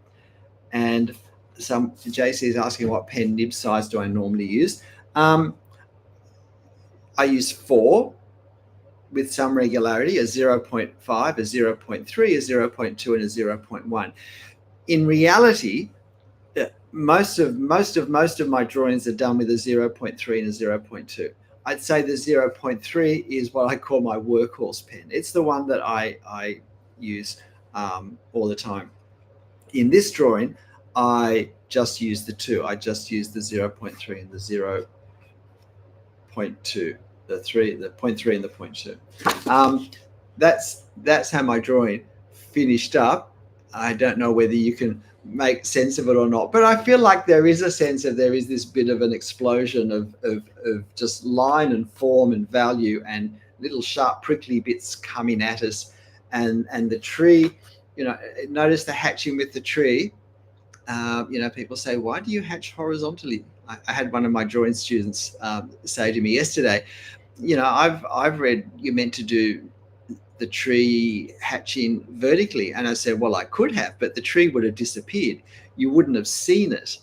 And JC is asking what pen nib size do I normally use. I use 4 with some regularity, a 0.5, a 0.3, a 0.2, and a 0.1. In reality, most of my drawings are done with a 0.3 and a 0.2. I'd say the 0.3 is what I call my workhorse pen. It's the one that I use all the time. In this drawing, I just use the 2. I just use the 0.3 and the 0.2, the 0.3 and the 0.2. That's how my drawing finished up. I don't know whether you can make sense of it or not, but I feel like there is a sense of there is this bit of an explosion of just line and form and value and little sharp prickly bits coming at us, and the tree, notice the hatching with the tree. People say, why do you hatch horizontally? I had one of my drawing students say to me yesterday, I've read you're meant to do the tree hatching vertically. And I said, well, I could have, but the tree would have disappeared. You wouldn't have seen it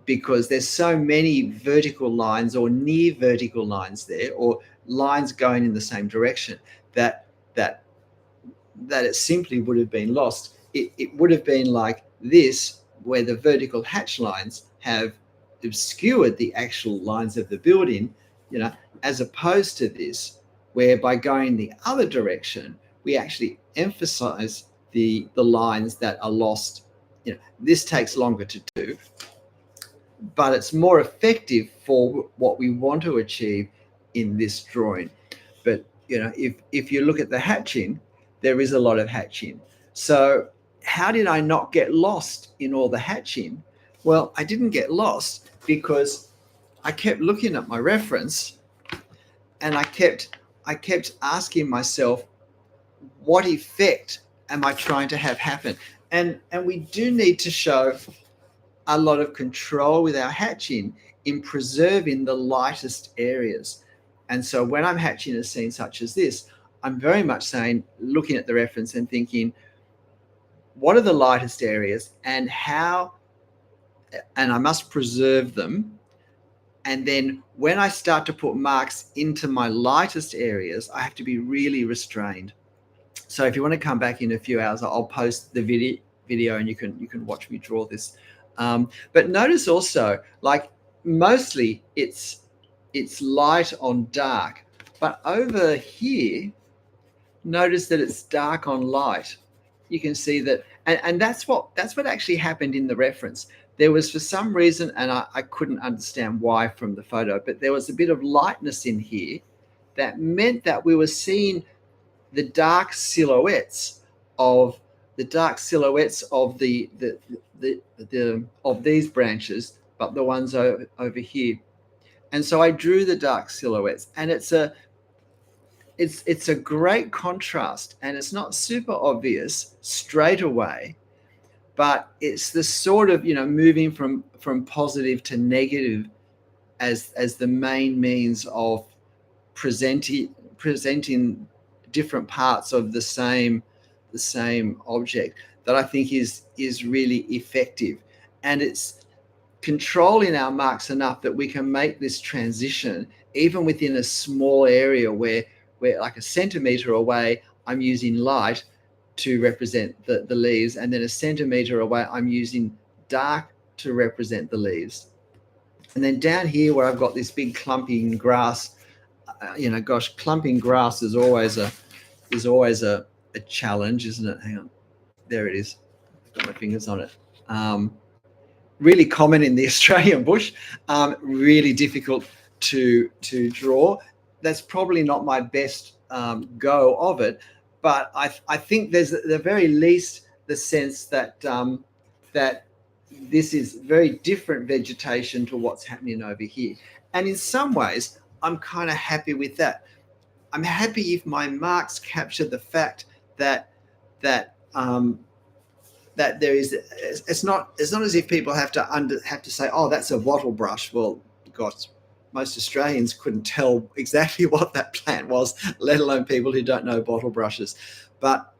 because there's so many vertical lines or near vertical lines there, or lines going in the same direction, that it simply would have been lost. It would have been like this, where the vertical hatch lines have obscured the actual lines of the building, as opposed to this, where by going the other direction, we actually emphasize the lines that are lost. This takes longer to do, but it's more effective for what we want to achieve in this drawing. But if you look at the hatching, there is a lot of hatching. So how did I not get lost in all the hatching? Well, I didn't get lost because I kept looking at my reference, and I kept asking myself, what effect am I trying to have happen? And we do need to show a lot of control with our hatching in preserving the lightest areas. And so when I'm hatching a scene such as this, I'm very much saying, looking at the reference and thinking, what are the lightest areas and how, and I must preserve them. And then when I start to put marks into my lightest areas, I have to be really restrained. So if you want to come back in a few hours, I'll post the video and you can watch me draw this. But notice also, like, mostly it's light on dark, but over here, notice that it's dark on light. You can see that, and that's what actually happened in the reference. There was, for some reason, and I couldn't understand why from the photo, but there was a bit of lightness in here that meant that we were seeing the dark silhouettes of the of these branches, but the ones over here. And so I drew the dark silhouettes, and it's a great contrast, and it's not super obvious straight away, but it's the sort of, moving from positive to negative as the main means of presenting different parts of the same object, that I think is really effective. And it's controlling our marks enough that we can make this transition even within a small area where like a centimeter away I'm using light to represent the leaves, and then a centimeter away I'm using dark to represent the leaves. And then down here where I've got this big clumping grass, gosh, clumping grass is always a challenge, isn't it? Hang on, there it is. I've got my fingers on it. Really common in the Australian bush. Really difficult to draw. That's probably not my best go of it, but I think there's at the very least the sense that that this is very different vegetation to what's happening over here. And in some ways, I'm kind of happy with that. I'm happy if my marks capture the fact that that there is, it's not as if people have to say, oh, that's a wattle brush. Well, gosh, most Australians couldn't tell exactly what that plant was, let alone people who don't know bottle brushes. But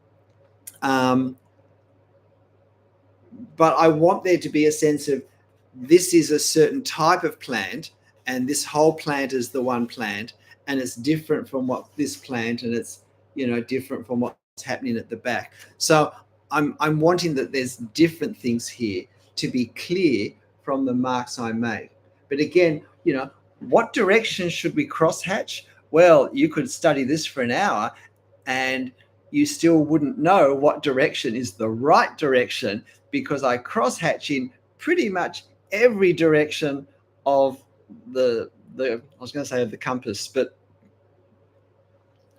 I want there to be a sense of, this is a certain type of plant, and this whole plant is the one plant, and it's different from what this plant, and it's different from what's happening at the back. So I'm wanting that there's different things here to be clear from the marks I make. But again, what direction should we cross hatch? Well, you could study this for an hour and you still wouldn't know what direction is the right direction, because I cross hatch in pretty much every direction of the I was going to say of the compass, but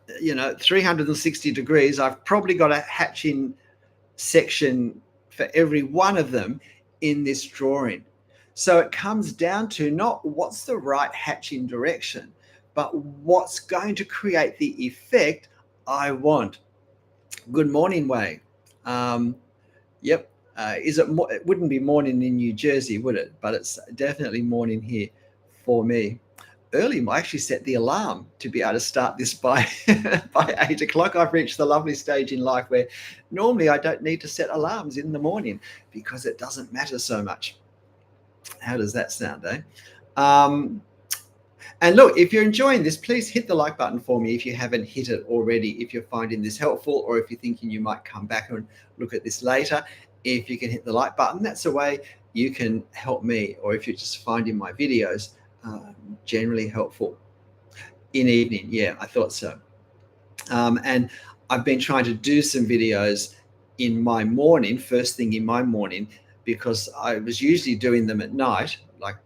360 degrees. I've probably got a hatching section for every one of them in this drawing. So it comes down to not what's the right hatching direction, but what's going to create the effect I want. Good morning, Wei. Yep. It wouldn't be morning in New Jersey, would it? But it's definitely morning here for me. Early, I actually set the alarm to be able to start this by 8 o'clock. I've reached the lovely stage in life where normally I don't need to set alarms in the morning because it doesn't matter so much. How does that sound, eh? And look, if you're enjoying this, please hit the like button for me if you haven't hit it already, if you're finding this helpful, or if you're thinking you might come back and look at this later. If you can hit the like button, that's a way you can help me. Or if you're just finding my videos generally helpful. In evening, yeah, I thought so. And I've been trying to do some videos in my morning, first thing in my morning, because I was usually doing them at night, like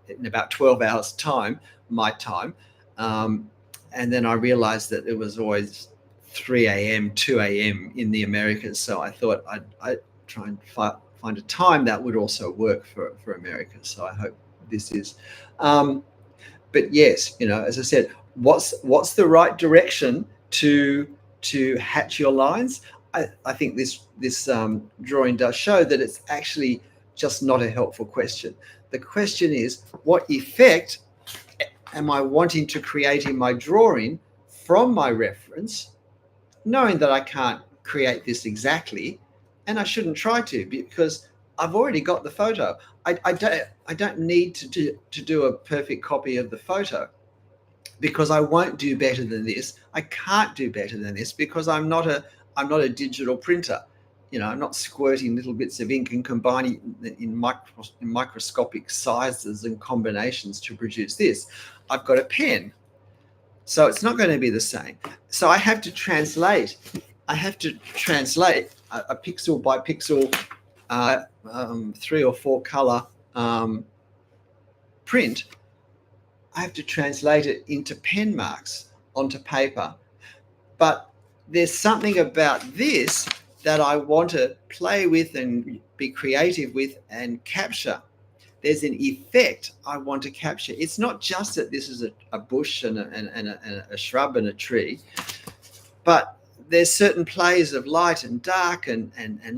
in about 12 hours time, my time. And then I realized that it was always 3 a.m., 2 a.m. in the Americas. So I thought I'd try and find a time that would also work for America. So I hope this is. But yes, as I said, what's the right direction to hatch your lines? I think this drawing does show that it's actually just not a helpful question. The question is, what effect am I wanting to create in my drawing from my reference, knowing that I can't create this exactly, and I shouldn't try to, because I've already got the photo. I don't need to do a perfect copy of the photo, because I won't do better than this. I can't do better than this, because I'm not a digital printer. I'm not squirting little bits of ink and combining in microscopic sizes and combinations to produce this. I've got a pen, so it's not going to be the same. So I have to translate. A pixel by pixel, 3 or 4 color print. I have to translate it into pen marks onto paper. But there's something about this that I want to play with and be creative with and capture. There's an effect I want to capture. It's not just that this is a bush and a shrub and a tree, but there's certain plays of light and dark and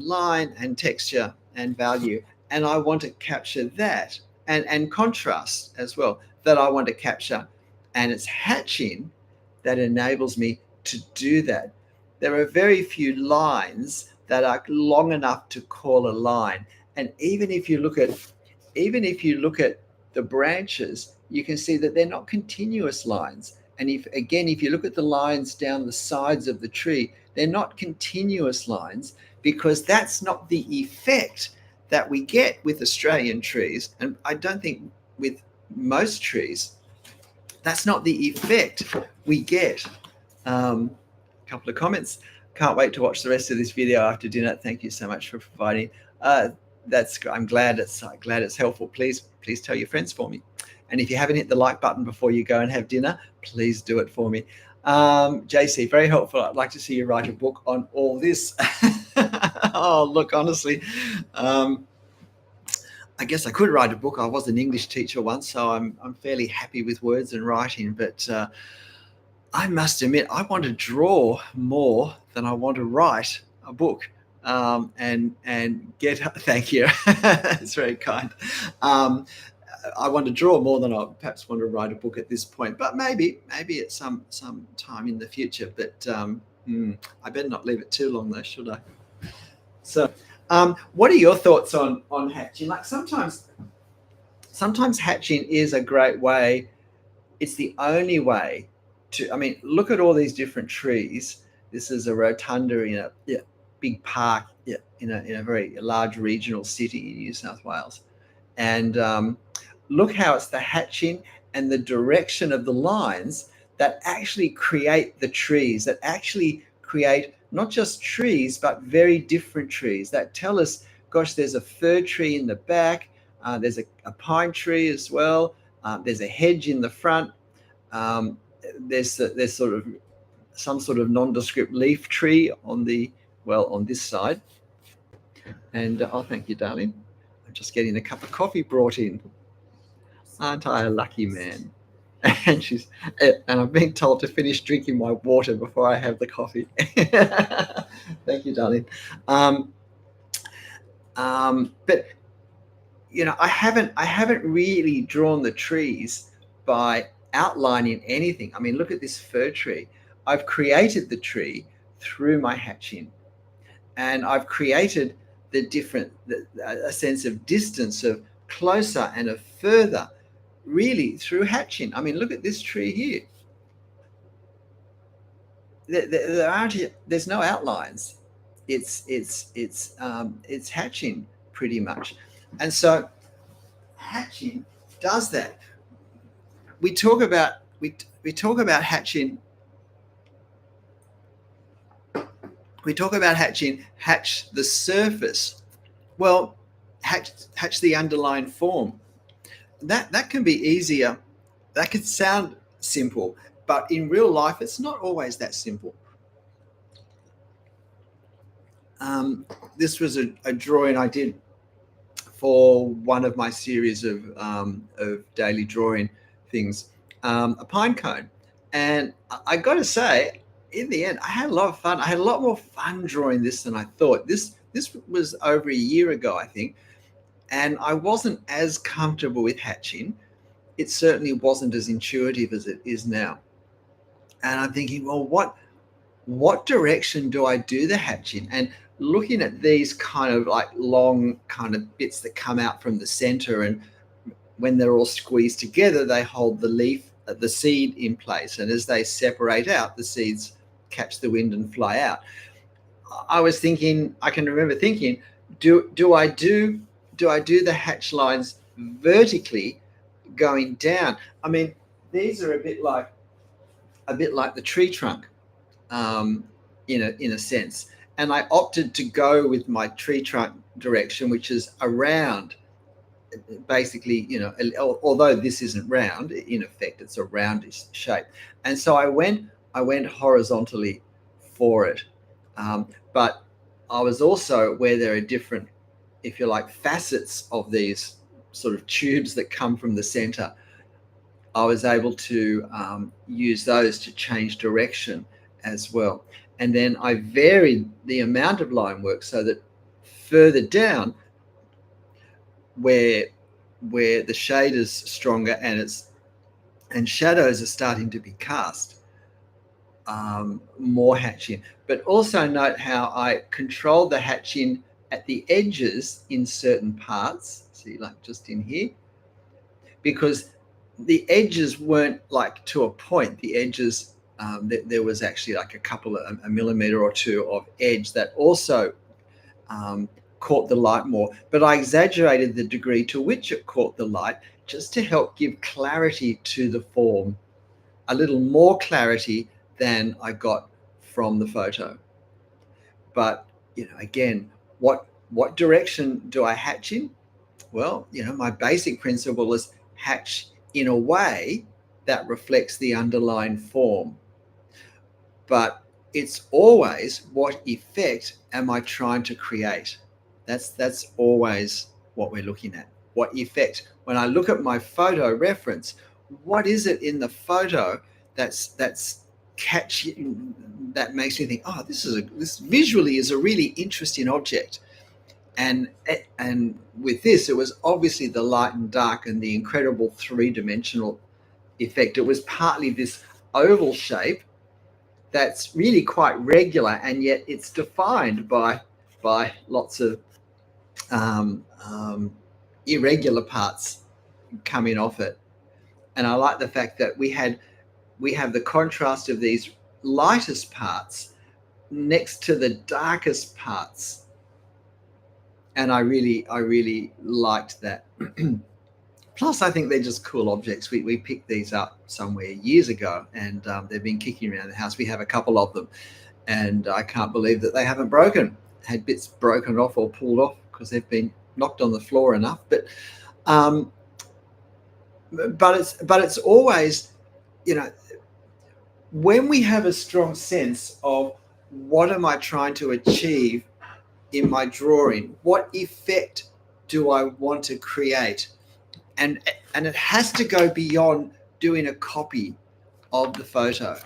line and texture and value. And I want to capture that, and contrast as well, that I want to capture. And it's hatching that enables me to do that. There are very few lines that are long enough to call a line. And even if you look at the branches, you can see that they're not continuous lines. And if you look at the lines down the sides of the tree, they're not continuous lines, because that's not the effect that we get with Australian trees. And I don't think with most trees, that's not the effect we get. A couple of comments. Can't wait to watch the rest of this video after dinner. Thank you so much for providing. I'm glad it's helpful. Please tell your friends for me. And if you haven't hit the like button before you go and have dinner, please do it for me. JC, very helpful. I'd like to see you write a book on all this. Oh, look, honestly, I guess I could write a book. I was an English teacher once, so I'm fairly happy with words and writing. But I must admit, I want to draw more than I want to write a book. And get. Thank you. It's very kind. I want to draw more than I perhaps want to write a book at this point, but maybe at some time in the future. But I better not leave it too long, though, should I? So, what are your thoughts on hatching? Like sometimes hatching is a great way. It's the only way to. I mean, look at all these different trees. This is a rotunda in a big park in a very large regional city in New South Wales, and look how it's the hatching and the direction of the lines that actually create the trees, that actually create not just trees but very different trees that tell us, gosh, there's a fir tree in the back, there's a pine tree as well, there's a hedge in the front, there's sort of some sort of nondescript leaf tree on this side. And oh, thank you, darling. I'm just getting a cup of coffee brought in. Aren't I a lucky man? And I'm being told to finish drinking my water before I have the coffee. Thank you, darling. But I haven't really drawn the trees by outlining anything. I mean, look at this fir tree. I've created the tree through my hatching, and I've created a sense of distance, of closer and of further, really through hatching. I mean, look at this tree here. There's no outlines. It's hatching pretty much, and so hatching does that. We talk about hatching. We talk about hatch the surface. Well, hatch the underlying form. That can be easier. That could sound simple, but in real life, it's not always that simple. This was a drawing I did for one of my series of daily drawing things, a pine cone. And I got to say, in the end, I had a lot of fun. I had a lot more fun drawing this than I thought. This was over a year ago, I think, and I wasn't as comfortable with hatching. It certainly wasn't as intuitive as it is now. And I'm thinking, well, what direction do I do the hatching? And looking at these kind of like long kind of bits that come out from the center, and when they're all squeezed together, they hold the leaf, the seed in place. And as they separate out, the seeds catch the wind and fly out. I was thinking, I can remember thinking, do I do the hatch lines vertically going down? I mean, these are a bit like the tree trunk, in a sense. And I opted to go with my tree trunk direction, which is around, basically, although this isn't round, in effect, it's a roundish shape. And so I went horizontally for it. But I was also, where there are different, if you like, facets of these sort of tubes that come from the center, I was able to use those to change direction as well. And then I varied the amount of line work so that further down, where the shade is stronger and shadows are starting to be cast, more hatching. But also note how I controlled the hatching at the edges in certain parts. See, like just in here, because the edges weren't like to a point. The edges, there was actually like a millimeter or two of edge that also caught the light more. But I exaggerated the degree to which it caught the light just to help give clarity to the form, a little more clarity than I got from the photo. But again, what direction do I hatch in? Well, my basic principle is hatch in a way that reflects the underlying form. But it's always, what effect am I trying to create? That's always what we're looking at. What effect? When I look at my photo reference, what is it in the photo that's catchy, that makes me think, oh, this visually is a really interesting object. And with this, it was obviously the light and dark and the incredible three-dimensional effect. It was partly this oval shape that's really quite regular, and yet it's defined by lots of irregular parts coming off it. And I like the fact that we have the contrast of these lightest parts next to the darkest parts. And I really liked that. Plus, I think they're just cool objects. We picked these up somewhere years ago, and they've been kicking around the house. We have a couple of them, and I can't believe that they haven't broken. Had bits broken off or pulled off because they've been knocked on the floor enough. But it's always, when we have a strong sense of what am I trying to achieve in my drawing, what effect do I want to create, and it has to go beyond doing a copy of the photo,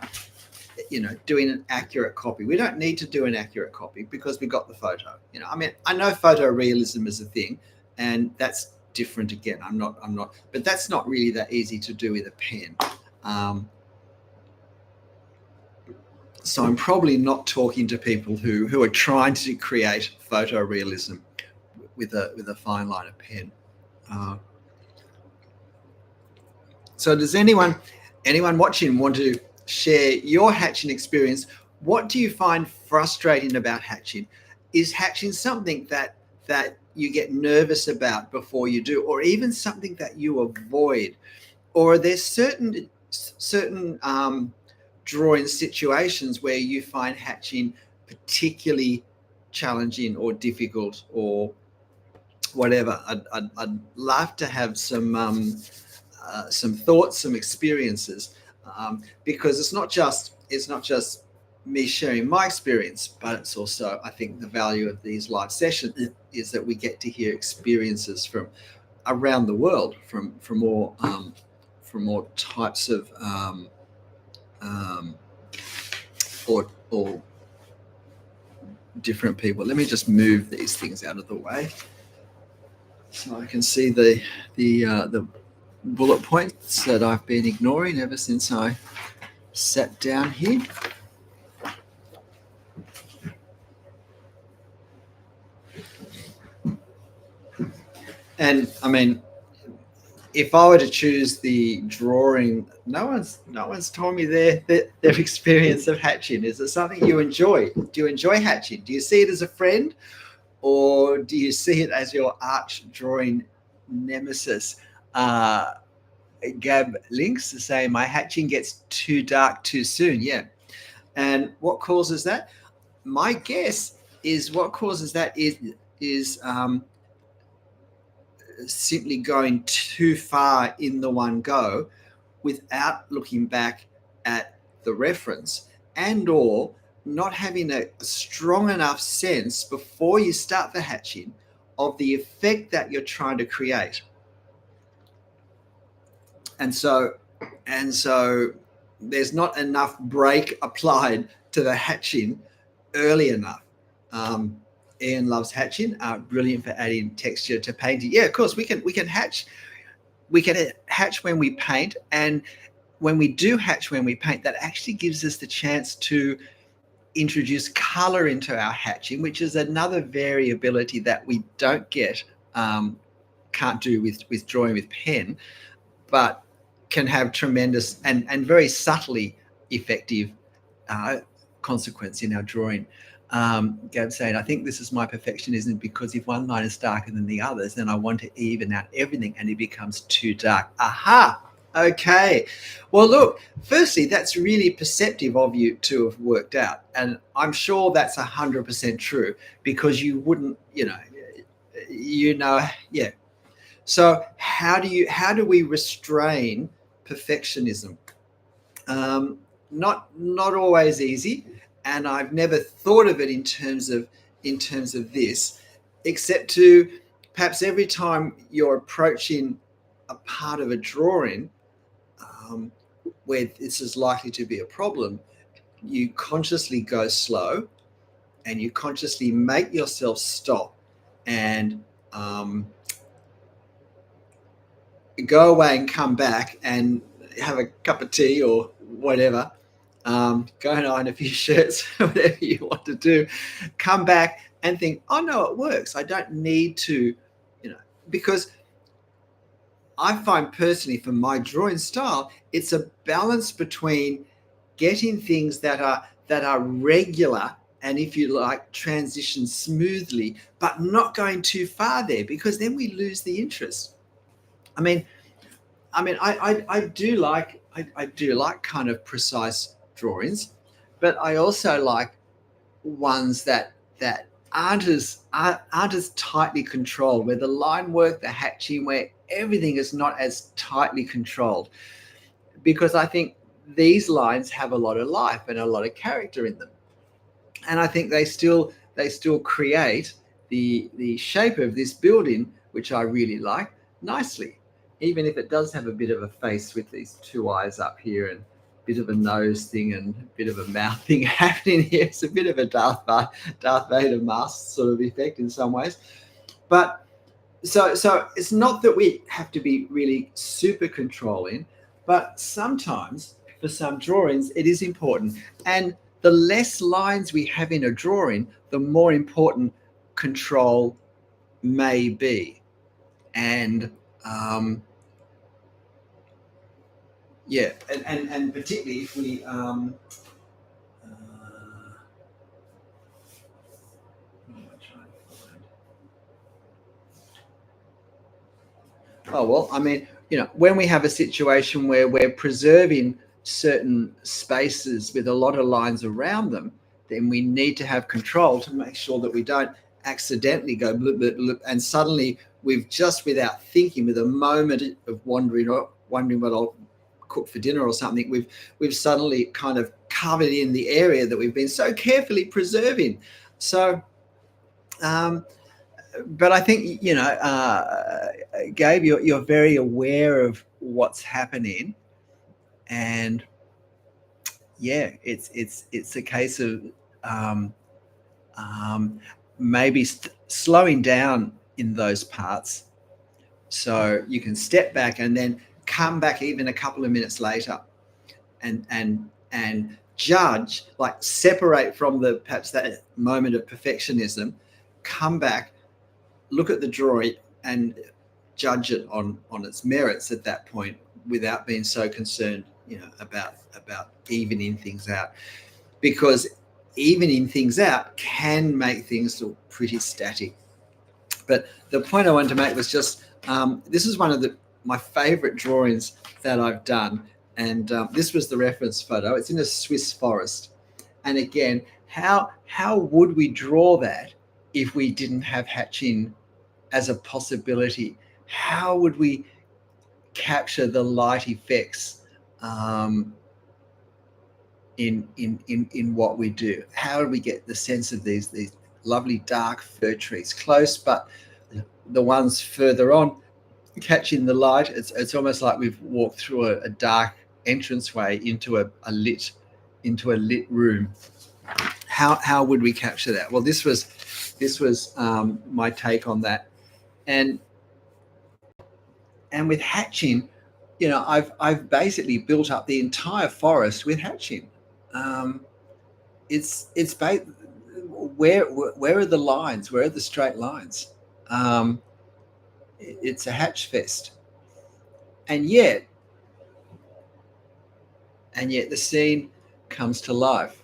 doing an accurate copy. We don't need to do an accurate copy because we got the photo. I mean, I know photorealism is a thing, and that's different again. I'm not, but that's not really that easy to do with a pen. So I'm probably not talking to people who are trying to create photorealism with a fine liner pen. So does anyone watching want to share your hatching experience? What do you find frustrating about hatching? Is hatching something that you get nervous about before you do, or even something that you avoid? Or are there certain drawing situations where you find hatching particularly challenging or difficult or whatever? I'd love to have some thoughts, some experiences, because it's not just me sharing my experience, but it's also, I think, the value of these live sessions is that we get to hear experiences from around the world, from more types of um, or different people. Let me just move these things out of the way so I can see the bullet points that I've been ignoring ever since I sat down here. And I mean, if I were to choose the drawing, no one's told me their experience of hatching. Is it something you enjoy? Do you enjoy hatching? Do you see it as a friend, or do you see it as your arch drawing nemesis? Gab links to say my hatching gets too dark too soon. Yeah, and what causes that? My guess is what causes that is simply going too far in the one go without looking back at the reference, and or not having a strong enough sense before you start the hatching of the effect that you're trying to create. And so there's not enough break applied to the hatching early enough. Ian loves hatching. Brilliant for adding texture to painting. Yeah, of course we can hatch. We can hatch when we paint, and when we do hatch when we paint, that actually gives us the chance to introduce color into our hatching, which is another variability that we don't get, can't do with drawing with pen, but can have tremendous and very subtly effective consequence in our drawing. Gab saying, I think this is my perfectionism, because if one line is darker than the others, then I want to even out everything and it becomes too dark. Aha! Okay. Well, look, firstly, that's really perceptive of you to have worked out. And I'm sure that's 100% true, because you wouldn't, yeah. So how do we restrain perfectionism? Not always easy, and I've never thought of it in terms of this, except to perhaps every time you're approaching a part of a drawing where this is likely to be a problem, you consciously go slow, and you consciously make yourself stop and go away and come back and have a cup of tea or whatever, go and iron a few shirts, whatever you want to do, come back and think, oh no, it works. I don't need to, because I find personally for my drawing style, it's a balance between getting things that are regular and, if you like, transition smoothly, but not going too far there, because then we lose the interest. I do like kind of precise drawings, but I also like ones that aren't as tightly controlled, where the line work, the hatching, where everything is not as tightly controlled, because I think these lines have a lot of life and a lot of character in them, and I think they still create the shape of this building, which I really like, nicely, even if it does have a bit of a face with these two eyes up here and a bit of a nose thing and a bit of a mouth thing happening here. It's a bit of a Darth Vader mask sort of effect in some ways. But so it's not that we have to be really super controlling, but sometimes for some drawings it is important. And the less lines we have in a drawing, the more important control may be. And yeah, and particularly if we oh, well, I mean, when we have a situation where we're preserving certain spaces with a lot of lines around them, then we need to have control to make sure that we don't accidentally go blip, blip, blip, and suddenly we've just, without thinking, with a moment of wondering what I'll cook for dinner or something, we've suddenly kind of covered in the area that we've been so carefully preserving. So but I think, Gabe, you're very aware of what's happening, and yeah, it's a case of um, um, maybe slowing down in those parts, so you can step back and then come back even a couple of minutes later, and judge, like separate from the perhaps that moment of perfectionism, come back, look at the drawing, and judge it on its merits at that point, without being so concerned, about evening things out, because evening things out can make things look pretty static. But the point I wanted to make was just, this is one of my favorite drawings that I've done, and this was the reference photo. It's in a Swiss forest, and again, how would we draw that if we didn't have hatching as a possibility? How would we capture the light effects in what we do? How do we get the sense of these lovely dark fir trees close, but the ones further on catching the light? It's almost like we've walked through a dark entranceway into a lit room. How would we capture that? Well, this was my take on that, and with hatching, I've basically built up the entire forest with hatching. It's where are the lines? Where are the straight lines? It's a hatch fest, and yet the scene comes to life.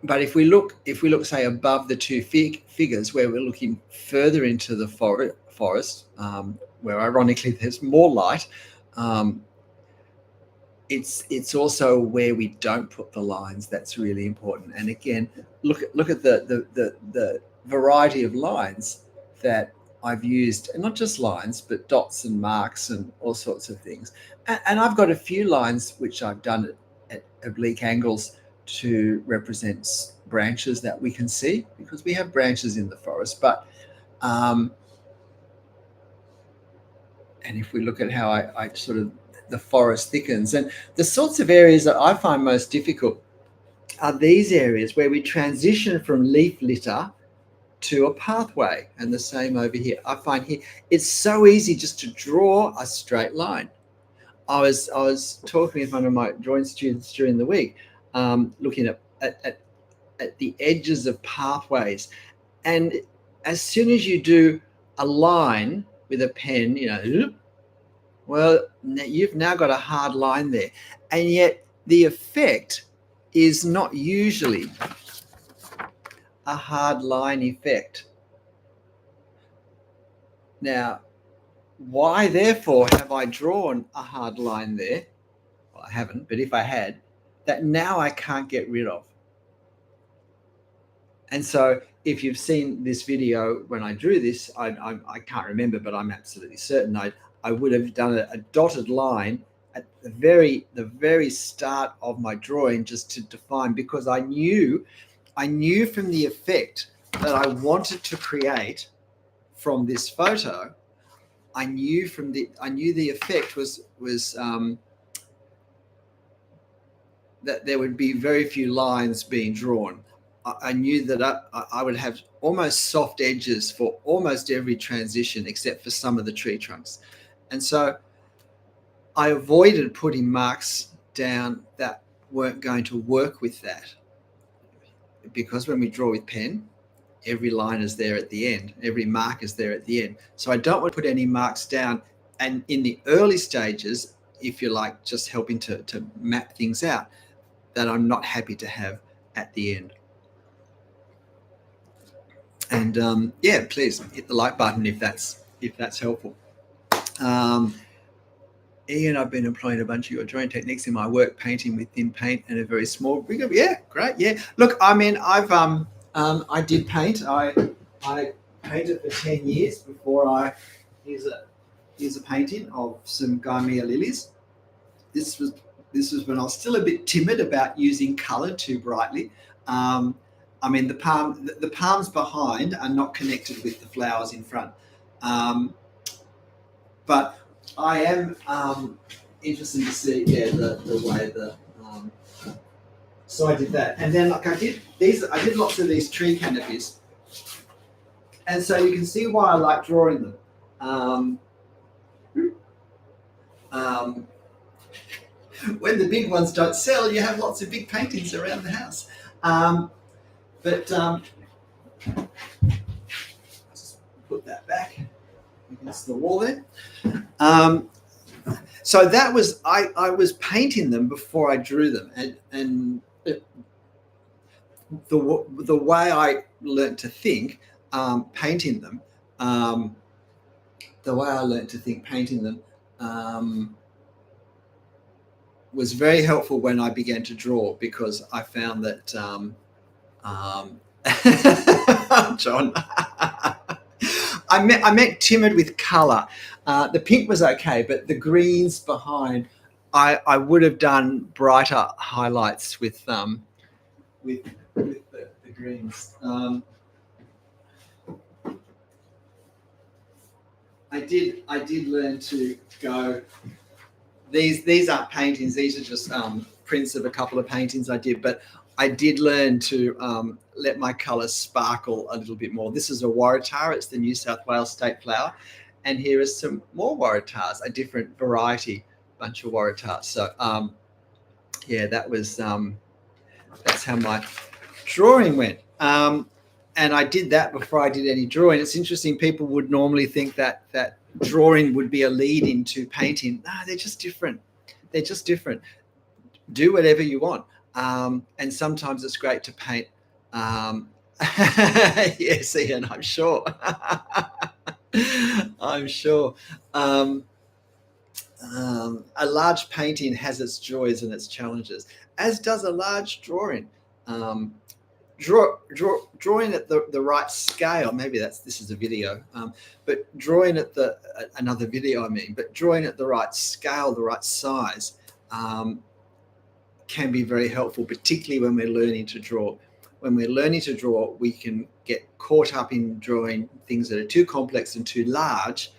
But if we look, say, above the two figures, where we're looking further into the forest, where ironically there's more light, it's also where we don't put the lines that's really important. And again, look at the variety of lines that I've used, and not just lines, but dots and marks and all sorts of things. And I've got a few lines which I've done at oblique angles to represent branches that we can see, because we have branches in the forest. But and if we look at how I sort of, the forest thickens, and the sorts of areas that I find most difficult are these areas where we transition from leaf litter to a pathway. And the same over here. I find here it's so easy just to draw a straight line. I was talking with one of my drawing students during the week, looking at the edges of pathways, and as soon as you do a line with a pen, well, you've now got a hard line there, and yet the effect is not usually a hard line effect. Now, why therefore have I drawn a hard line there? Well, I haven't, but if I had, that now I can't get rid of. And so if you've seen this video when I drew this, I can't remember, but I'm absolutely certain I would have done a dotted line at the very start of my drawing, just to define, because I knew from the effect that I wanted to create from this photo. I knew the effect was that there would be very few lines being drawn. I knew that I would have almost soft edges for almost every transition, except for some of the tree trunks. And so I avoided putting marks down that weren't going to work with that, because when we draw with pen, every line is there at the end, every mark is there at the end. So I don't want to put any marks down, and in the early stages, if you like, just helping to map things out, that I'm not happy to have at the end. And yeah, please hit the like button if that's helpful. Ian, I've been employing a bunch of your drawing techniques in my work, painting with thin paint and a very small rigger. Yeah, great. Yeah, look, I mean, I did paint. I painted for 10 years before here's a painting of some Gaimea lilies. This was when I was still a bit timid about using colour too brightly. I mean, the palms behind are not connected with the flowers in front. But I am interesting to see, yeah, the way the so I did that, and then like I did lots of these tree canopies, and so you can see why I like drawing them. Um, when the big ones don't sell, you have lots of big paintings around the house. But just put that back against the wall there. So that was I was painting them before I drew them, and the way I learned to think painting them, the way I learned to think painting them was very helpful when I began to draw, because I found that John, I meant timid with color. The pink was okay, but the greens behind, I would have done brighter highlights with the greens. I did learn to go. These aren't paintings. These are just prints of a couple of paintings I did. But I did learn to let my colours sparkle a little bit more. This is a waratah. It's the New South Wales state flower. And here is some more waratahs, a different variety, bunch of waratahs. So yeah, that was that's how my drawing went. And I did that before I did any drawing. It's interesting. People would normally think that drawing would be a lead into painting. No, they're just different. They're just different. Do whatever you want. And sometimes it's great to paint. Yes, Ian, I'm sure. I'm sure. A large painting has its joys and its challenges, as does a large drawing. Drawing at the right scale. Maybe this is a video, but drawing at another video. But drawing at the right scale, the right size, can be very helpful, particularly when we're learning to draw. When we're learning to draw, we can get caught up in drawing things that are too complex and too large,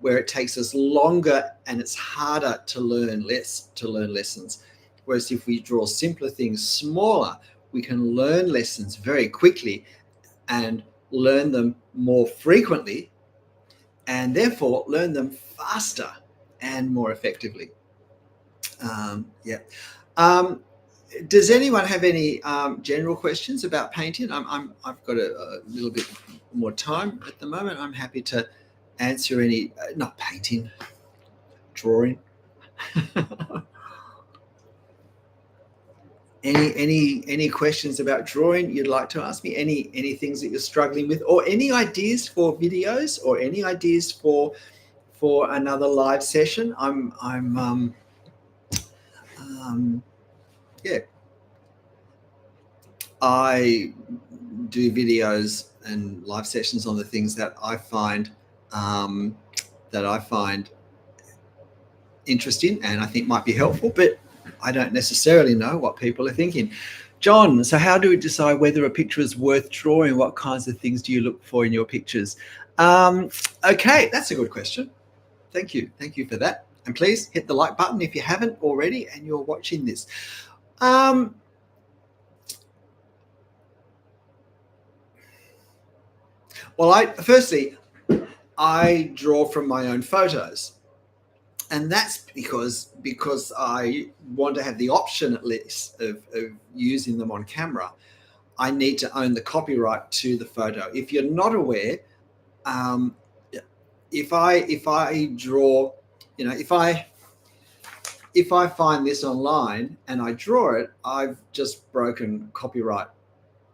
where it takes us longer and it's harder to learn lessons. Whereas if we draw simpler things, smaller, we can learn lessons very quickly and learn them more frequently, and therefore learn them faster and more effectively. Yeah. Does anyone have any general questions about painting? I've got a little bit more time at the moment. I'm happy to answer any. Not painting, drawing. Any questions about drawing you'd like to ask me? Any things that you're struggling with, or any ideas for videos, or any ideas for another live session? Yeah, I do videos and live sessions on the things that I find interesting and I think might be helpful, but I don't necessarily know what people are thinking. John, so how do we decide whether a picture is worth drawing? What kinds of things do you look for in your pictures? Okay, that's a good question. Thank you for that. And please hit the like button if you haven't already and you're watching this. Well, firstly, I draw from my own photos. And that's because I want to have the option, at least, of using them on camera. I need to own the copyright to the photo. If you're not aware, if I draw, if I find this online and I draw it, I've just broken copyright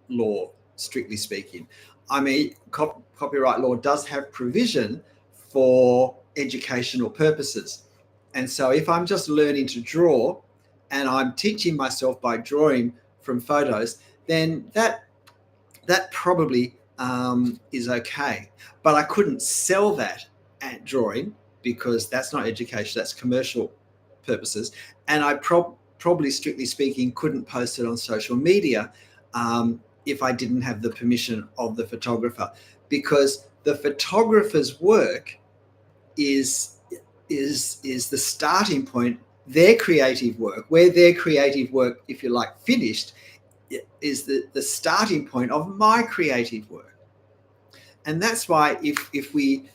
law, strictly speaking. I mean, copyright law does have provision for educational purposes. And so if I'm just learning to draw and I'm teaching myself by drawing from photos, then that probably is okay. But I couldn't sell that at drawing because that's not education, that's commercial purposes. And I probably, strictly speaking, couldn't post it on social media if I didn't have the permission of the photographer, because the photographer's work is is the starting point. Their creative work, where their creative work, if you like, finished, is the starting point of my creative work. And that's why if we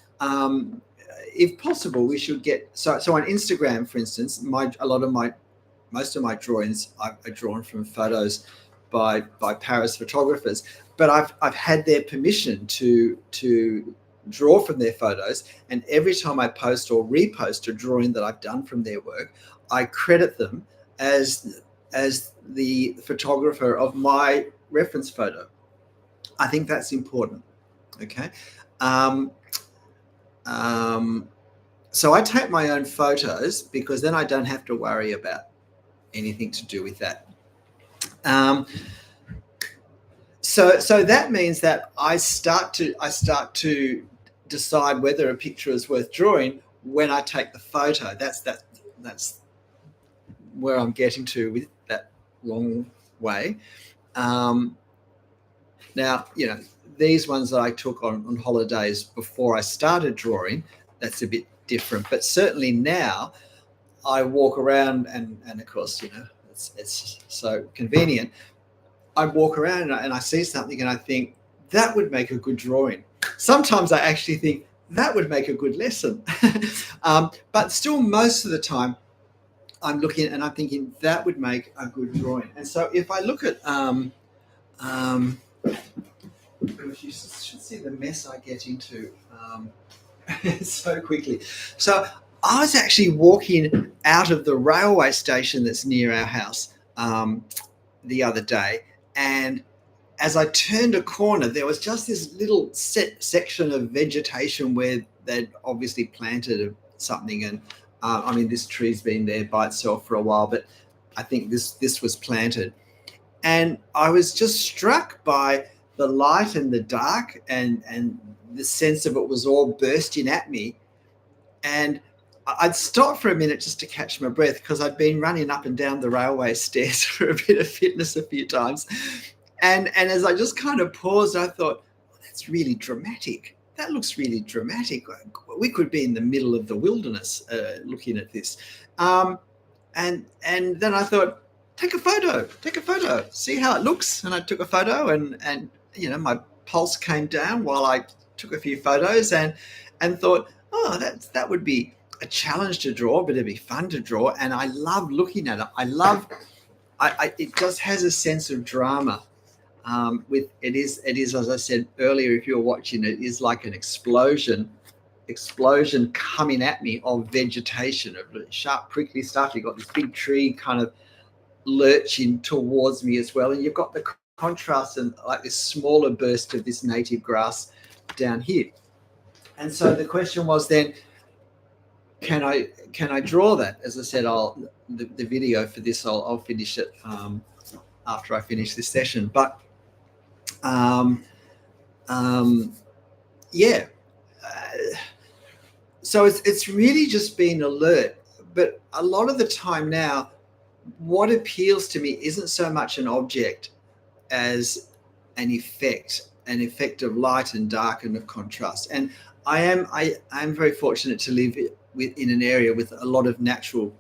if possible, we should get so on Instagram, for instance, most of my drawings are drawn from photos by Paris photographers, but I've had their permission to draw from their photos, and every time I post or repost a drawing that I've done from their work, I credit them as the photographer of my reference photo. I think that's important. Okay. Um, so I take my own photos because then I don't have to worry about anything to do with that. So that means that I start to decide whether a picture is worth drawing when I take the photo. That's where I'm getting to with that long way. Now, these ones that I took on holidays before I started drawing, that's a bit different. But certainly now I walk around and of course, it's so convenient. I walk around and I see something and I think that would make a good drawing. Sometimes I actually think that would make a good lesson. But still, most of the time, I'm looking and I'm thinking that would make a good drawing. And so if I look at, you should see the mess I get into so quickly. So I was actually walking out of the railway station that's near our house the other day, and as I turned a corner, there was just this little section of vegetation where they'd obviously planted something. And this tree's been there by itself for a while, but I think this was planted. And I was just struck by the light and the dark and the sense of it was all bursting at me. And I'd stopped for a minute just to catch my breath because I'd been running up and down the railway stairs for a bit of fitness a few times. And as I just kind of paused, I thought, oh, that's really dramatic. That looks really dramatic. We could be in the middle of the wilderness looking at this. And then I thought, take a photo, see how it looks. And I took a photo and my pulse came down while I took a few photos and thought, oh, that would be a challenge to draw, but it'd be fun to draw. And I love looking at it. It just has a sense of drama. It is, as I said earlier, if you're watching, it is like an explosion coming at me of vegetation, of sharp, prickly stuff. You've got this big tree kind of lurching towards me as well, and you've got the contrast and like this smaller burst of this native grass down here. And so the question was then, can I draw that? As I said, the video for this I'll finish it after I finish this session. But yeah. So it's really just being alert. But a lot of the time now, what appeals to me isn't so much an object as an effect of light and dark and of contrast. And I am very fortunate to live in an area with a lot of natural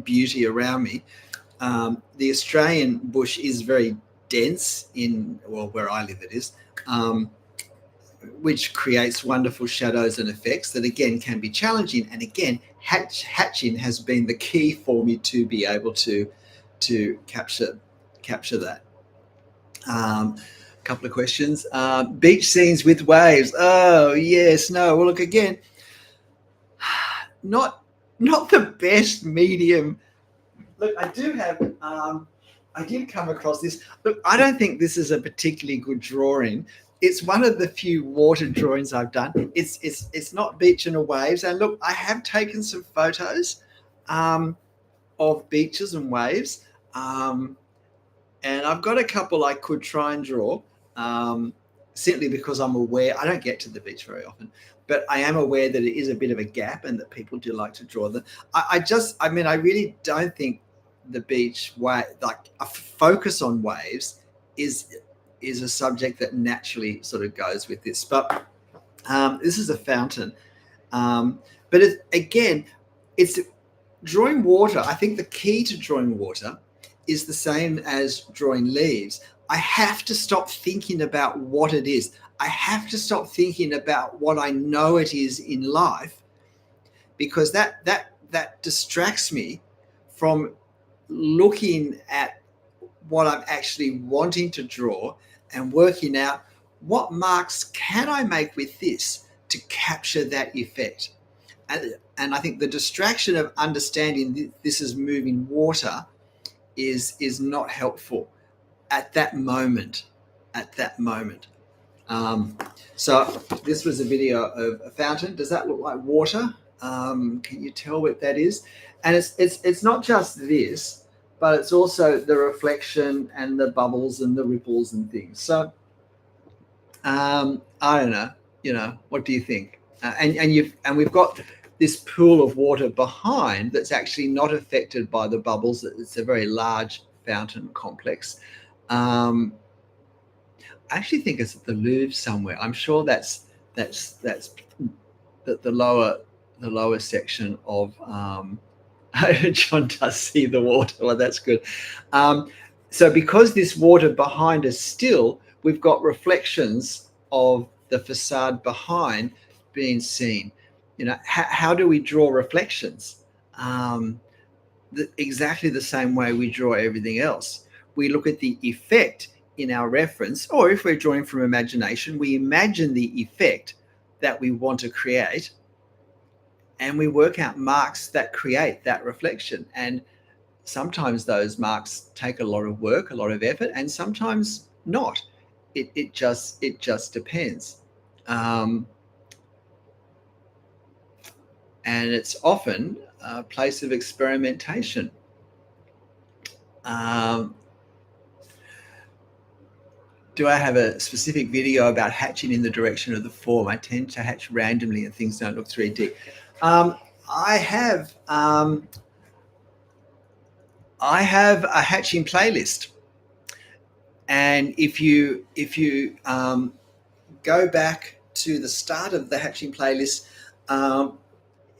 beauty around me. The Australian bush is very dense where I live it is, which creates wonderful shadows and effects that again can be challenging. And again, hatching has been the key for me to be able to capture that. Couple of questions. Beach scenes with waves. Oh yes, no. Well, look, again, not the best medium. Look, I did come across this. Look, I don't think this is a particularly good drawing. It's one of the few water drawings I've done. It's not beach and waves. And look, I have taken some photos of beaches and waves. And I've got a couple I could try and draw, simply because I'm aware I don't get to the beach very often, but I am aware that it is a bit of a gap and that people do like to draw them. I really don't think the beach like a focus on waves is a subject that naturally sort of goes with this. But this is a fountain. But again, it's drawing water. I think the key to drawing water is the same as drawing leaves. I have to stop thinking about what it is. I have to stop thinking about what I know it is in life, because that distracts me from looking at what I'm actually wanting to draw and working out what marks can I make with this to capture that effect. And I think the distraction of understanding this is moving water is not helpful at that moment. So this was a video of a fountain. Does that look like water? Can you tell what that is? And it's not just this, but it's also the reflection and the bubbles and the ripples and things. So I don't know. What do you think? And we've got this pool of water behind that's actually not affected by the bubbles. It's a very large fountain complex. I actually think it's at the Louvre somewhere. I'm sure that's the lower section of. John does see the water. Well, that's good. So because this water behind is still, we've got reflections of the facade behind being seen. How do we draw reflections? Exactly the same way we draw everything else. We look at the effect in our reference, or if we're drawing from imagination, we imagine the effect that we want to create, and we work out marks that create that reflection. And sometimes those marks take a lot of work, a lot of effort, and sometimes not. It just depends. And it's often a place of experimentation. Do I have a specific video about hatching in the direction of the form? I tend to hatch randomly and things don't look 3D. I have a hatching playlist, and if you go back to the start of the hatching playlist,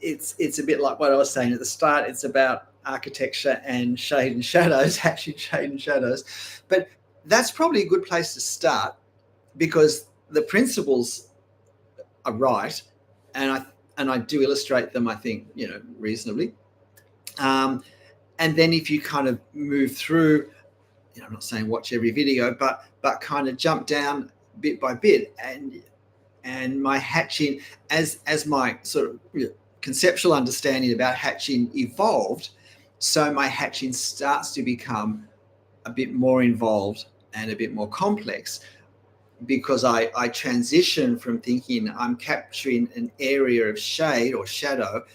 it's a bit like what I was saying at the start. It's about architecture and shade and shadows, hatching shade and shadows, but that's probably a good place to start, because the principles are right, and I do illustrate them, I think, reasonably. And then if you kind of move through, I'm not saying watch every video, but kind of jump down bit by bit, and my hatching, as my sort of conceptual understanding about hatching evolved, so my hatching starts to become a bit more involved and a bit more complex, because I transition from thinking I'm capturing an area of shade or shadow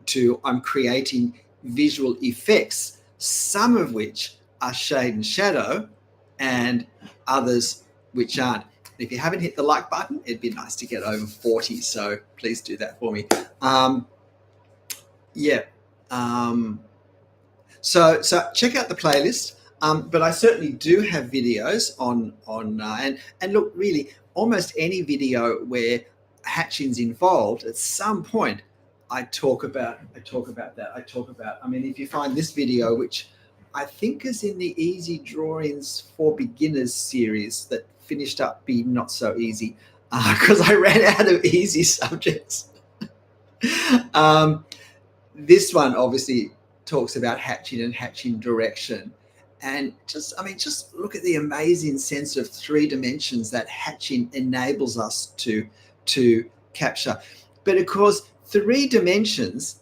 to I'm creating visual effects, some of which are shade and shadow and others which aren't. If you haven't hit the like button, it'd be nice to get over 40, so please do that for me. So check out the playlist. But I certainly do have videos on and look, really, almost any video where hatching's involved, at some point I talk about that. I mean, if you find this video, which I think is in the Easy Drawings for Beginners series that finished up being not so easy, because I ran out of easy subjects. This one obviously talks about hatching and hatching direction. And just look at the amazing sense of 3 dimensions that hatching enables us to capture. But of course, 3 dimensions,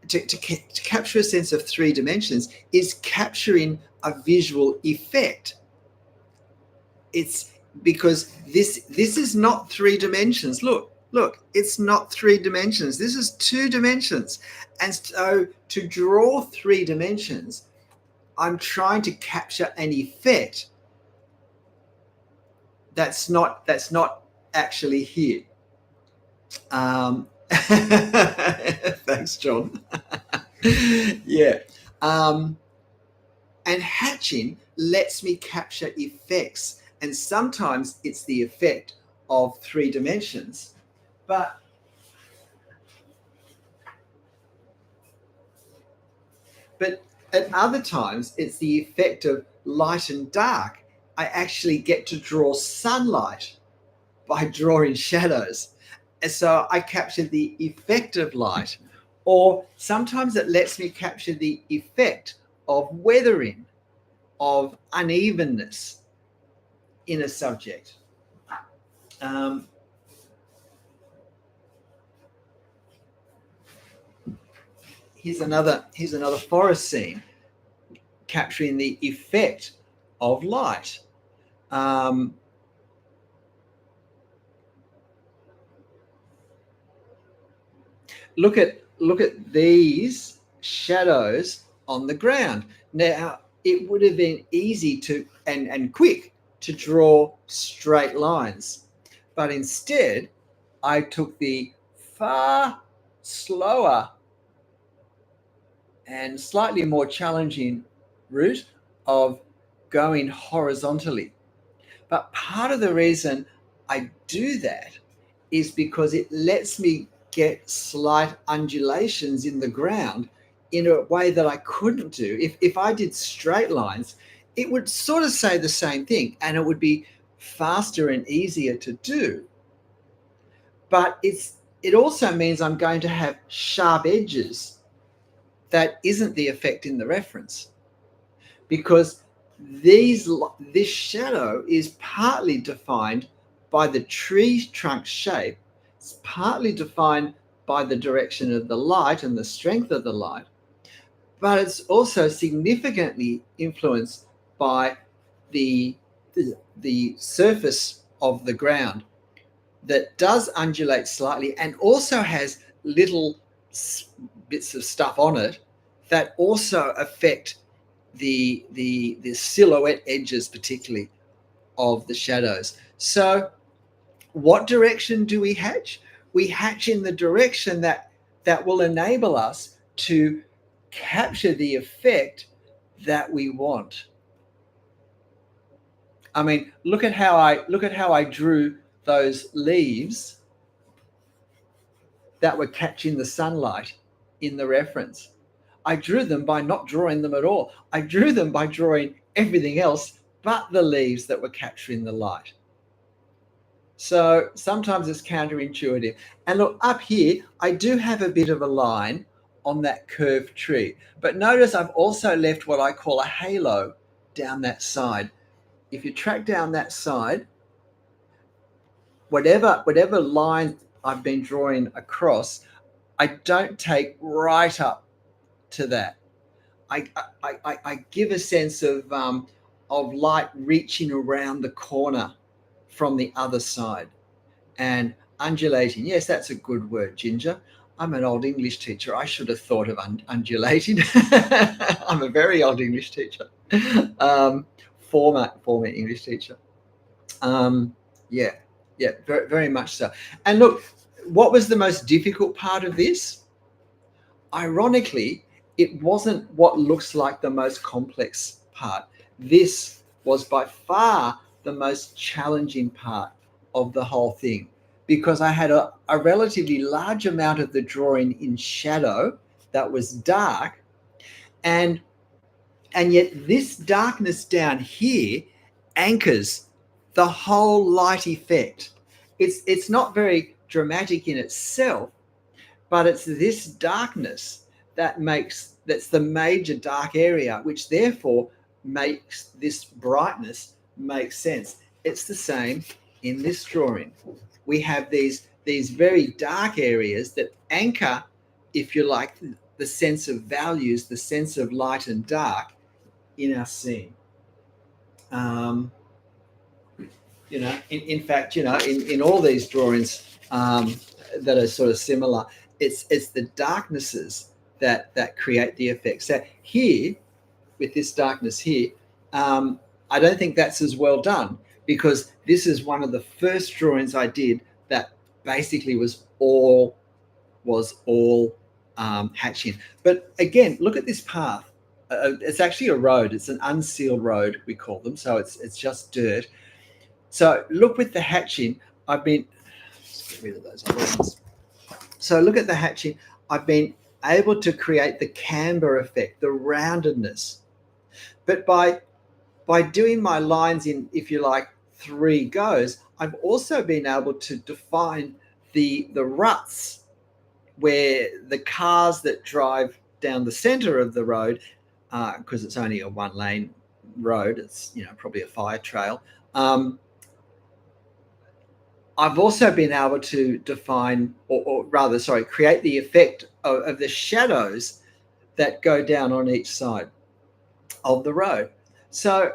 to capture a sense of 3 dimensions is capturing a visual effect. It's because this is not 3 dimensions. Look, it's not 3 dimensions. This is 2 dimensions. And so to draw 3 dimensions, I'm trying to capture an effect that's not actually here. Thanks, John. Yeah. And hatching lets me capture effects, and sometimes it's the effect of 3 dimensions, but But at other times, it's the effect of light and dark. I actually get to draw sunlight by drawing shadows. And so I capture the effect of light, or sometimes it lets me capture the effect of weathering, of unevenness in a subject. Um, here's another forest scene capturing the effect of light. Look at these shadows on the ground. Now, it would have been easy to and quick to draw straight lines, but instead I took the far slower and slightly more challenging route of going horizontally. But part of the reason I do that is because it lets me get slight undulations in the ground in a way that I couldn't do. If I did straight lines, it would sort of say the same thing and it would be faster and easier to do. But it also means I'm going to have sharp edges. That isn't the effect in the reference, because this shadow is partly defined by the tree trunk shape. It's partly defined by the direction of the light and the strength of the light, but it's also significantly influenced by the surface of the ground that does undulate slightly and also has little bits of stuff on it that also affect the silhouette edges, particularly of the shadows. So what direction do we hatch? We hatch in the direction that will enable us to capture the effect that we want. I mean, look at how I drew those leaves that were catching the sunlight in the reference. I drew them by not drawing them at all. I drew them by drawing everything else but the leaves that were capturing the light. So sometimes it's counterintuitive. And look, up here, I do have a bit of a line on that curved tree. But notice I've also left what I call a halo down that side. If you track down that side, whatever line I've been drawing across, I don't take right up to that. I give a sense of light reaching around the corner from the other side and undulating. Yes, that's a good word, Ginger. I'm an old English teacher. I should have thought of undulating. I'm a very old English teacher, former English teacher. Yeah, very, very much so. And look, what was the most difficult part of this? Ironically, it wasn't what looks like the most complex part. This was by far the most challenging part of the whole thing, because I had a relatively large amount of the drawing in shadow that was dark, and yet this darkness down here anchors the whole light effect. It's not very dramatic in itself, but it's this darkness that's the major dark area, which therefore makes this brightness make sense. It's the same in this drawing. We have these very dark areas that anchor, if you like, the sense of values, the sense of light and dark in our scene. In fact, in all these drawings that are sort of similar, it's the darknesses that create the effect. So here, with this darkness here, I don't think that's as well done, because this is one of the first drawings I did that basically was all hatching. But again, look at this path. It's actually a road. It's an unsealed road, we call them. So it's just dirt. So look with the hatching. Let's get rid of those other ones. So look at the hatching. I've been able to create the camber effect, the roundedness. But by doing my lines in, if you like, 3 goes, I've also been able to define the ruts where the cars that drive down the center of the road, because it's only a 1-lane road, it's probably a fire trail. I've also been able to define, or rather, sorry, create the effect of the shadows that go down on each side of the road. So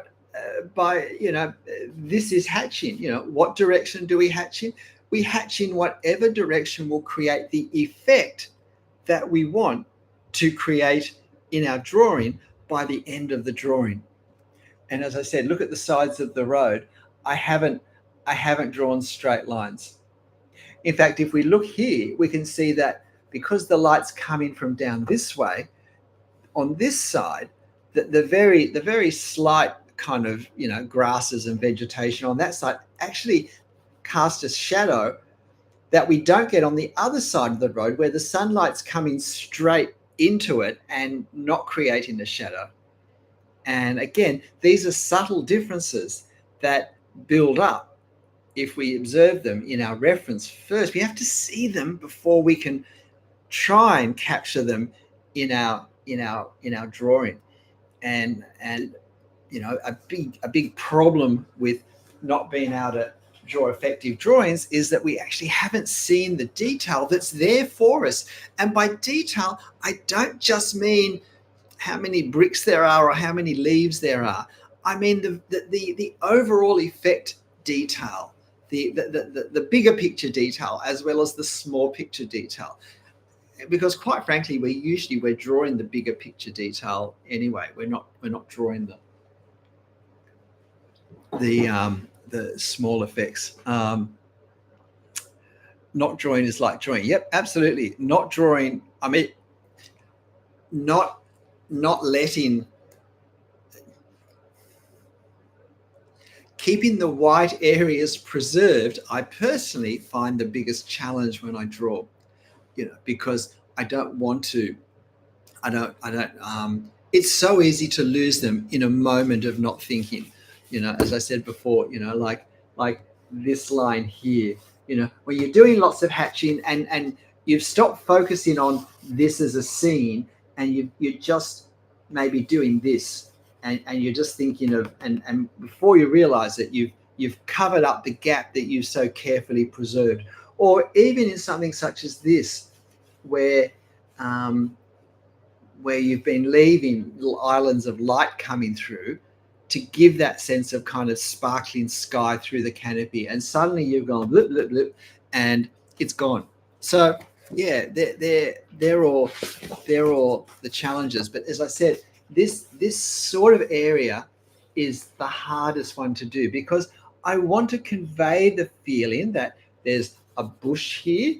this is hatching. What direction do we hatch in? We hatch in whatever direction will create the effect that we want to create in our drawing by the end of the drawing. And as I said, look at the sides of the road. I haven't drawn straight lines. In fact, if we look here, we can see that because the light's coming from down this way, on this side, the very slight kind of grasses and vegetation on that side actually cast a shadow that we don't get on the other side of the road, where the sunlight's coming straight into it and not creating a shadow. And again, these are subtle differences that build up if we observe them in our reference first. We have to see them before we can try and capture them in our drawing. And a big problem with not being able to draw effective drawings is that we actually haven't seen the detail that's there for us. And by detail, I don't just mean how many bricks there are or how many leaves there are. I mean the overall effect detail, the bigger picture detail, as well as the small picture detail. Because quite frankly, we're drawing the bigger picture detail anyway. We're not drawing the small effects. Not drawing is like drawing. Yep, absolutely. Not drawing. I mean, not letting, keeping the white areas preserved. I personally find the biggest challenge when I draw, because I don't want to. It's so easy to lose them in a moment of not thinking. As I said before, like this line here. When you're doing lots of hatching and you've stopped focusing on this as a scene, and you're just maybe doing this, and you're just thinking of, and before you realize it, you've covered up the gap that you've so carefully preserved. Or even in something such as this, where you've been leaving little islands of light coming through to give that sense of kind of sparkling sky through the canopy, and suddenly you've gone blip, blip, blip, and it's gone. So yeah, they're all the challenges. But as I said, this sort of area is the hardest one to do, because I want to convey the feeling that there's a bush here,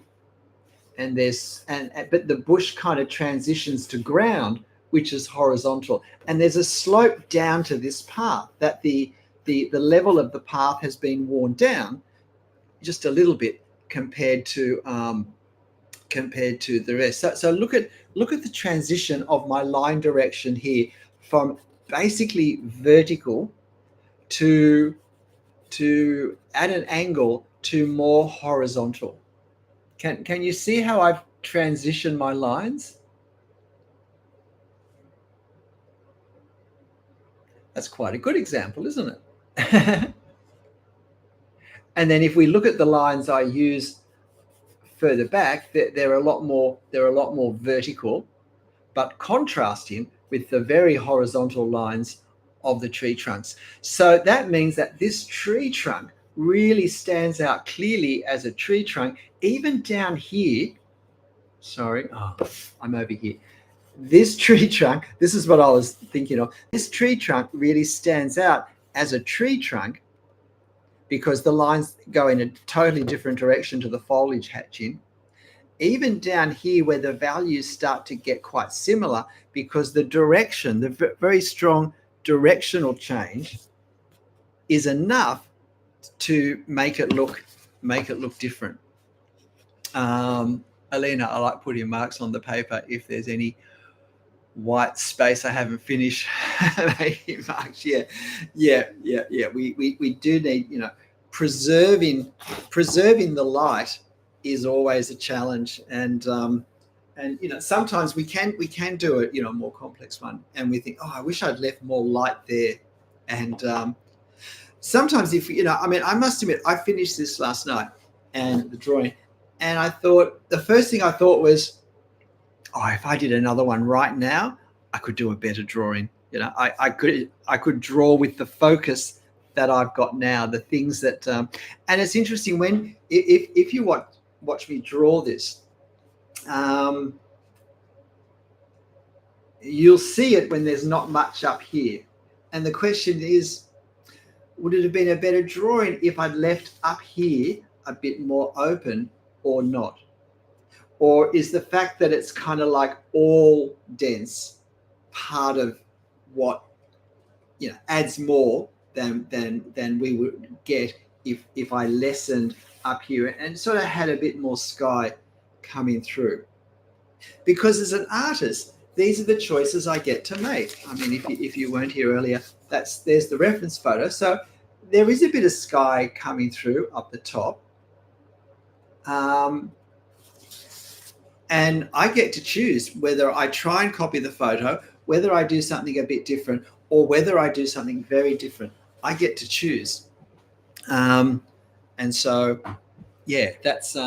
and but the bush kind of transitions to ground, which is horizontal, and there's a slope down to this path, that the level of the path has been worn down just a little bit compared to the rest. So look at the transition of my line direction here, from basically vertical to at an angle to more horizontal. Can you see how I've transitioned my lines? That's quite a good example, isn't it? And then if we look at the lines I use further back, they're a lot more vertical, but contrasting with the very horizontal lines of the tree trunks. So that means that this tree trunk really stands out clearly as a tree trunk, even down here. Sorry, I'm over here. This tree trunk, this is what I was thinking of. This tree trunk really stands out as a tree trunk because the lines go in a totally different direction to the foliage hatching. Even down here where the values start to get quite similar, because the direction, the very strong directional change is enough to make it look different. Alina, I like putting marks on the paper if there's any white space I haven't finished making marks. Yeah. We do need, preserving the light is always a challenge, and sometimes we can do it, a more complex one, and we think, oh, I wish I'd left more light there, and sometimes if I must admit, I finished this last night and the drawing, and I thought the first thing I thought was, oh, if I did another one right now, I could do a better drawing. I could draw with the focus that I've got now, the things that, and it's interesting when, if you watch me draw this, you'll see it when there's not much up here. And the question is, would it have been a better drawing if I'd left up here a bit more open or not? Or is the fact that it's kind of like all dense part of what adds more than we would get if I lessened up here and sort of had a bit more sky coming through? Because as an artist, these are the choices I get to make. I mean, if you weren't here earlier, there's the reference photo. So there is a bit of sky coming through up the top. And I get to choose whether I try and copy the photo, whether I do something a bit different, or whether I do something very different. I get to choose. And so, yeah, that's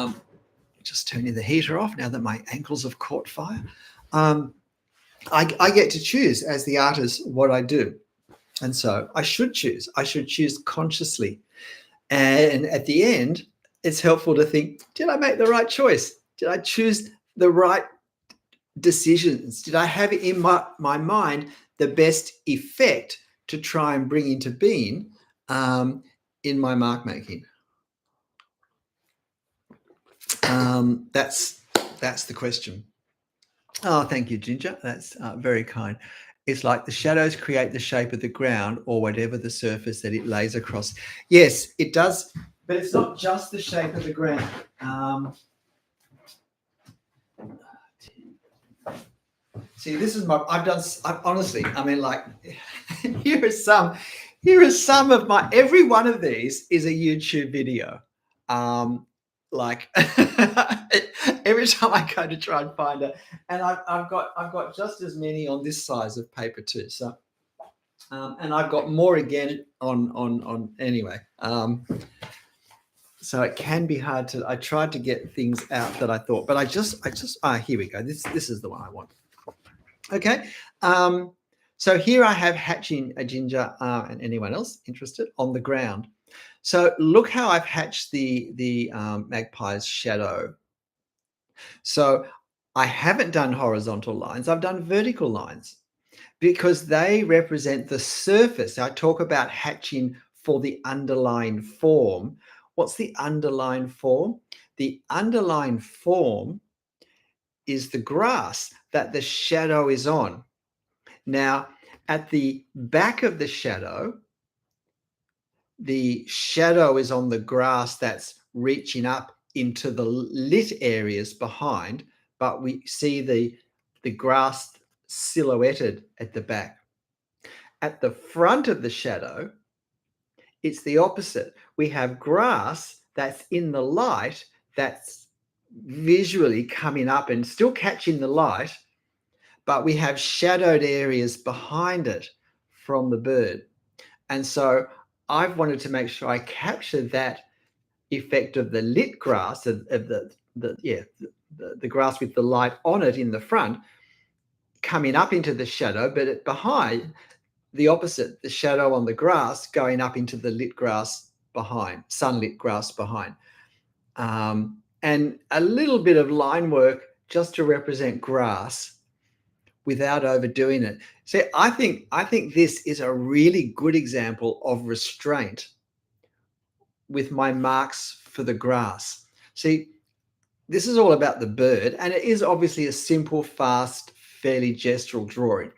just turning the heater off now that my ankles have caught fire. I get to choose as the artist what I do. And so I should choose. I should choose consciously. And at the end, it's helpful to think, did I make the right choice? Did I choose the right decisions? Did I have in my mind the best effect to try and bring into being in my mark making? That's the question. Oh, thank you, Ginger. That's very kind. It's like the shadows create the shape of the ground or whatever the surface that it lays across. Yes, it does, but it's not just the shape of the ground. See, this is honestly, I mean, like, here are some of my, every one of these is a YouTube video. Like every time I go to try and find it, and I've got just as many on this size of paper too. So, and I've got more again on anyway. So it can be hard to. I tried to get things out that I thought, but I just here we go. This is the one I want. Okay. So here I have hatching a ginger, and anyone else interested, on the ground. So look how I've hatched the magpie's shadow. So I haven't done horizontal lines. I've done vertical lines because they represent the surface. I talk about hatching for the underlying form. What's the underlying form? The underlying form is the grass that the shadow is on. Now, at the back of the shadow is on the grass that's reaching up into the lit areas behind, but we see the grass silhouetted at the back. At the front of the shadow, it's the opposite. We have grass that's in the light, that's visually coming up and still catching the light, but we have shadowed areas behind it from the bird. And so I've wanted to make sure I capture that effect of the lit grass, of the grass with the light on it in the front, coming up into the shadow, but behind, the opposite, the shadow on the grass going up into the lit grass behind, sunlit grass behind. And a little bit of line work just to represent grass without overdoing it. So I think this is a really good example of restraint with my marks for the grass. See, this is all about the bird, and it is obviously a simple, fast, fairly gestural drawing.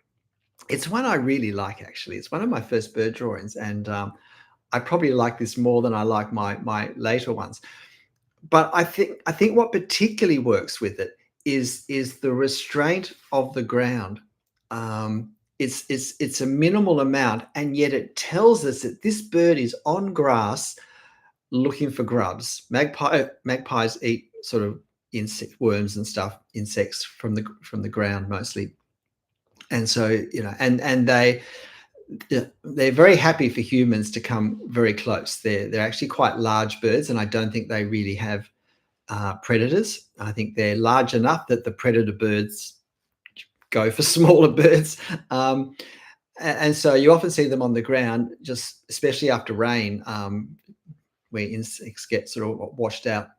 It's one I really like, actually. It's one of my first bird drawings, and I probably like this more than I like my later ones. but I think what particularly works with it is the restraint of the ground. It's a minimal amount, and yet it tells us that this bird is on grass looking for grubs. Magpies eat sort of insect worms and stuff, insects from the ground mostly. And so, and they're very happy for humans to come very close. They're actually quite large birds, and I don't think they really have predators. I think they're large enough that the predator birds go for smaller birds. And so you often see them on the ground, just especially after rain, where insects get sort of washed out.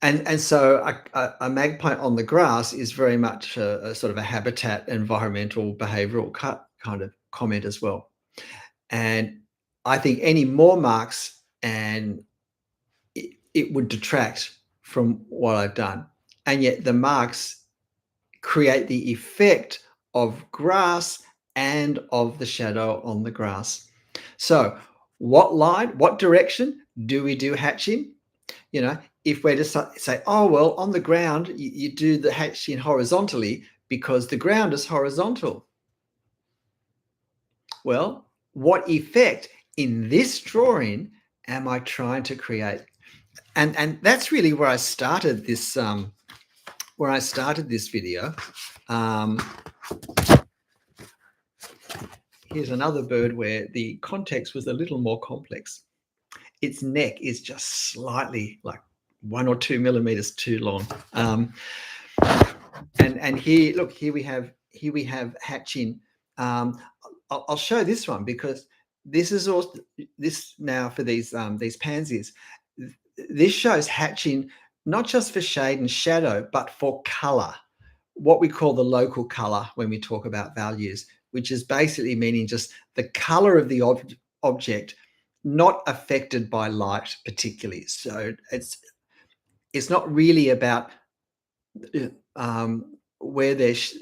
And so a magpie on the grass is very much a sort of a habitat, environmental, behavioral kind of comment as well. And I think any more marks and it would detract from what I've done. And yet the marks create the effect of grass and of the shadow on the grass. So what direction do we do hatching? If we're just say, oh, well, on the ground, you do the hatching horizontally because the ground is horizontal. Well, what effect in this drawing am I trying to create? And that's really where I started this video. Here's another bird where the context was a little more complex. Its neck is just slightly, like 1 or 2 millimeters too long. And here, look, here we have hatching. I'll show this one because this is also this now for these pansies. This shows hatching not just for shade and shadow, but for color, what we call the local color when we talk about values, which is basically meaning just the color of the object, not affected by light particularly. So it's not really about where there's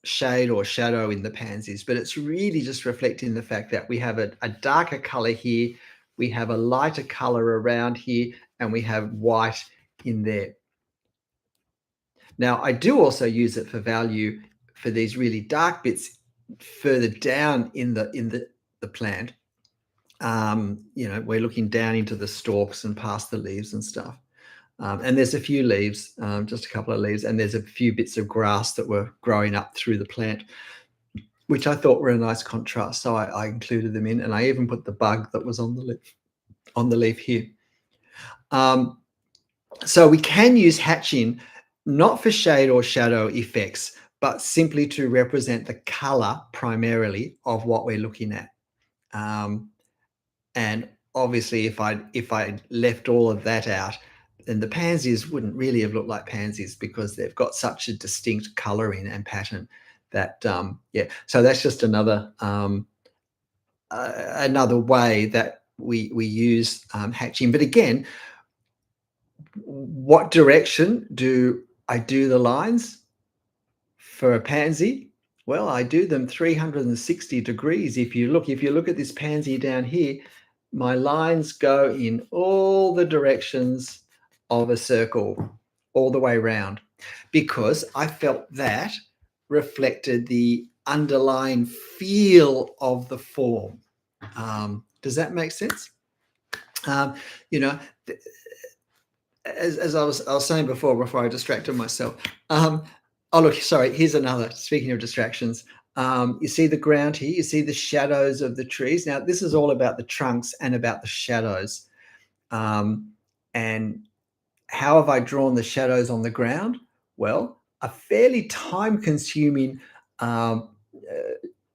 shade or shadow in the pansies, but it's really just reflecting the fact that we have a darker color here, we have a lighter color around here, and we have white in there. Now, I do also use it for value for these really dark bits further down in the plant. We're looking down into the stalks and past the leaves and stuff. And there's a few leaves, just a couple of leaves, and there's a few bits of grass that were growing up through the plant, which I thought were a nice contrast. So I included them in, and I even put the bug that was on the leaf here. So we can use hatching not for shade or shadow effects, but simply to represent the color primarily of what we're looking at. And obviously, if I left all of that out, then the pansies wouldn't really have looked like pansies because they've got such a distinct coloring and pattern that, so that's just another way that we use hatching. But again, what direction do I do the lines for a pansy? Well, I do them 360 degrees. If you look at this pansy down here, my lines go in all the directions of a circle all the way around because I felt that reflected the underlying feel of the form. Does that make sense? As I was saying before I distracted myself. Oh, look, sorry, here's another. Speaking of distractions, you see the ground here, you see the shadows of the trees. Now, this is all about the trunks and about the shadows. And how have I drawn the shadows on the ground? Well, a fairly time-consuming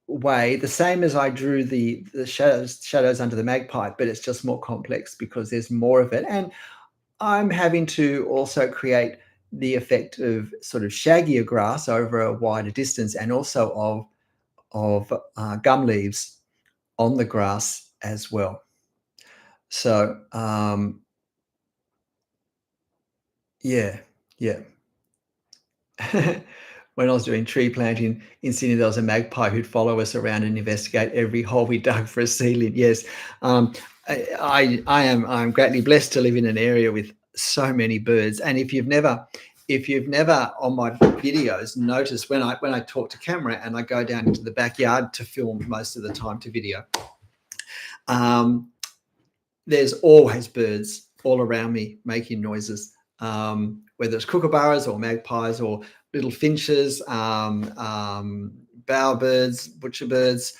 way, the same as I drew the shadows under the magpie, but it's just more complex because there's more of it. And I'm having to also create the effect of sort of shaggier grass over a wider distance, and also of gum leaves on the grass as well. So yeah. When I was doing tree planting in Sydney, there was a magpie who'd follow us around and investigate every hole we dug for a seedling. Yes, I'm greatly blessed to live in an area with so many birds. And if you've never on my videos noticed when I talk to camera and I go down into the backyard to film most of the time to video, there's always birds all around me making noises, whether it's kookaburras or magpies or little finches, bowerbirds, butcherbirds,